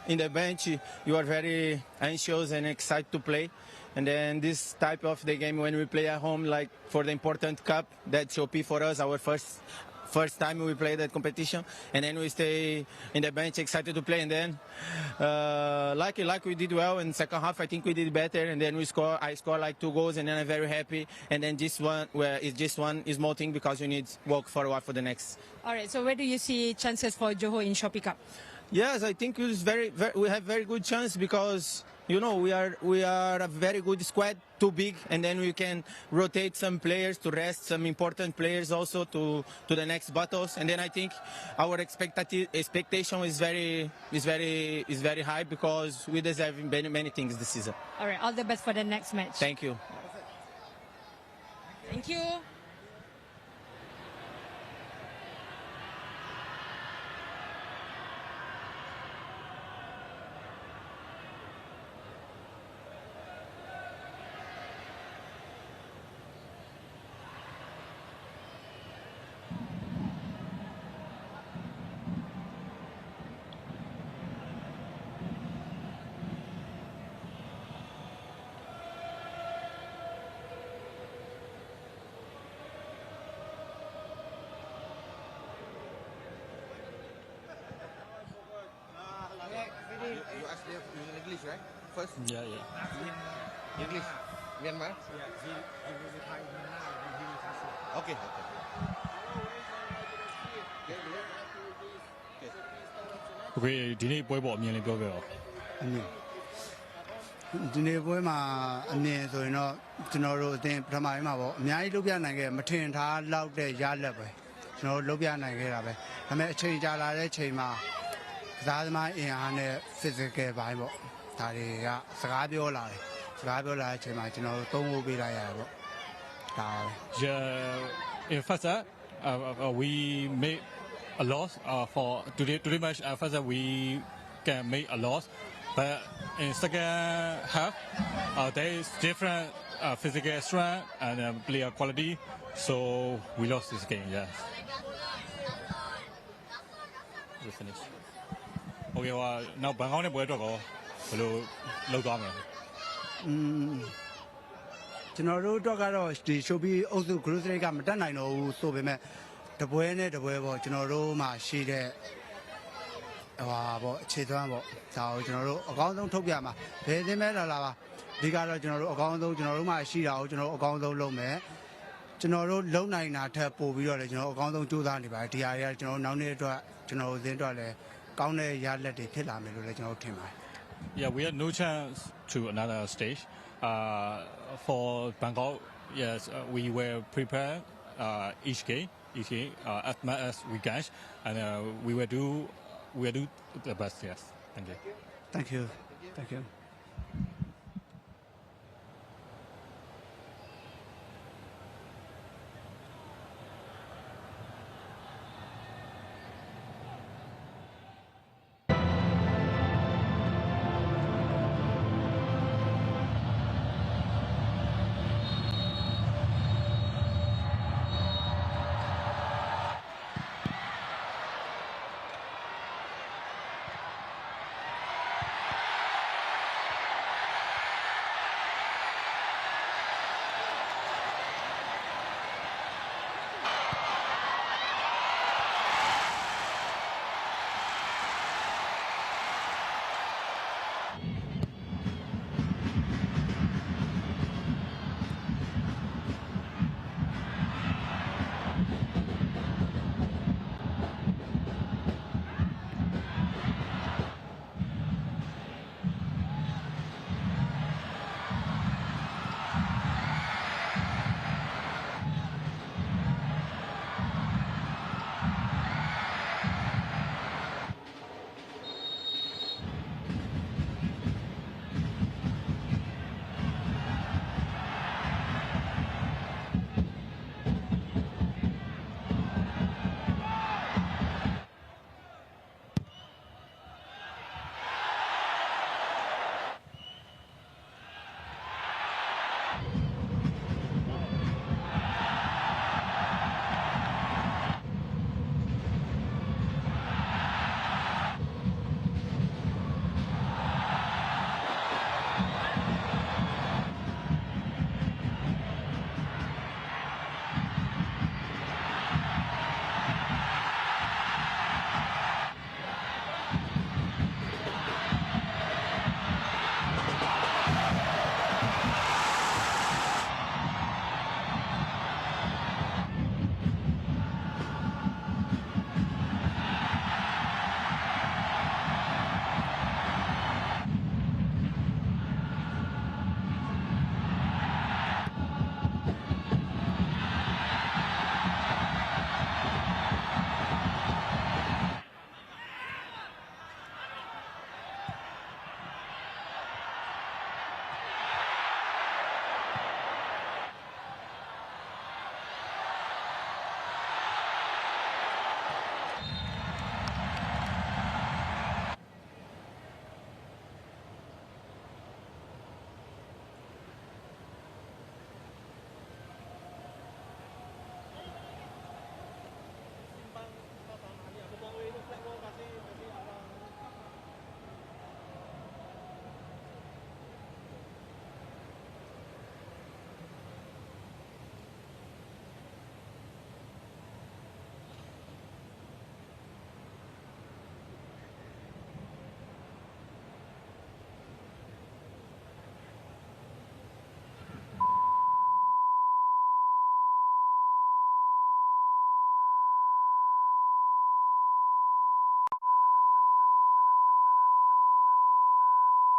in the bench you are very anxious and excited to play, and then this type of the game when we play at home, like for the important cup, that's OP for us, our first time we play that competition, and then we stay in the bench excited to play, and then like we did well in second half. I think we did better, and then I scored like 2 goals, and then I'm very happy, and then this one where it's just one small thing because we need work for a while for the next. All right, so where do you see chances for Johor in Shopee Cup? Yes, I think it's we have very good chance because we are a very good squad, too big, and then we can rotate some players to rest some important players also to the next battles, and then I think our expectation is very high because we deserve many things this season. All right, all the best for the next match. Thank you. Thank you. You ask them in English, right? First? Yeah. English? Myanmar? Okay. ဒီနေ့ပွဲပေါ်အမြင်လေးပြောခဲ့တော့ ဒီနေ့ပွဲမှာအမြင်ဆိုရင်တော့ကျွန်တော်တို့အသင်းပထမပိုင်းမှာပေါ့အများကြီးလုပ်ပြနိုင်ခဲ့မထင်ထားလောက်တဲ့ရလက်ပဲကျွန်တော်တို့လုပ်ပြနိုင်ခဲ့တာပဲဒါပေမဲ့အချိန်ကြာလာတဲ့ချိန်မှာကစားသမားအင်အားနဲ့ physical ဘိုင်းပေါ့ဒါတွေကစကားပြောလာတဲ့အချိန်မှာကျွန်တော်တို့သုံးဖို့ပေးလိုက်ရတယ်ပေါ့ဒါပဲ Yeah, in first we made a loss for today match. First we can make a loss, but in second half there is different physical strength and player quality, so we lost this game. Yes. We finished. Okay, now ဘန်ကောက်နဲ့ပွဲတော့ဘယ်လိုလုပ်သွားမလဲ ကျွန်တော်တို့တော့ကတော့ဒီ Shopee အုပ်စု group stage ကမတက်နိုင်တော့ဘူးဆိုပေမဲ့တပွဲနဲ့တပွဲပေါ့ကျွန်တော်တို့မှာရှိတဲ့ပေါ့အခြေသွမ်းပေါ့ဒါကိုကျွန်တော်တို့အကောင်းဆုံးထုတ်ပြမှာဘယ်သင်းမဲလာပါဒီကတော့ကျွန်တော်တို့အကောင်းဆုံးကျွန်တော်တို့မှာရှိတာကိုကျွန်တော်တို့အကောင်းဆုံးလုပ်မယ်ကျွန်တော်တို့လုံနိုင်တာထက်ပိုပြီးတော့လည်းကျွန်တော်အကောင်းဆုံးကြိုးစားနေပါတယ်ဒီဟာတွေကကျွန်တော်နောက်နေ့အတွက်ကျွန်တော်တို့သင်းအတွက်လည်းကောင်းတဲ့ရလက်တွေဖြစ်လာမယ်လို့လည်းကျွန်တော်တို့ထင်ပါတယ် Yeah, we had no chance to another stage. For Bangkok, yes, we were prepared each game as much as we can, and we will do the best. Yes, thank you. Thank you.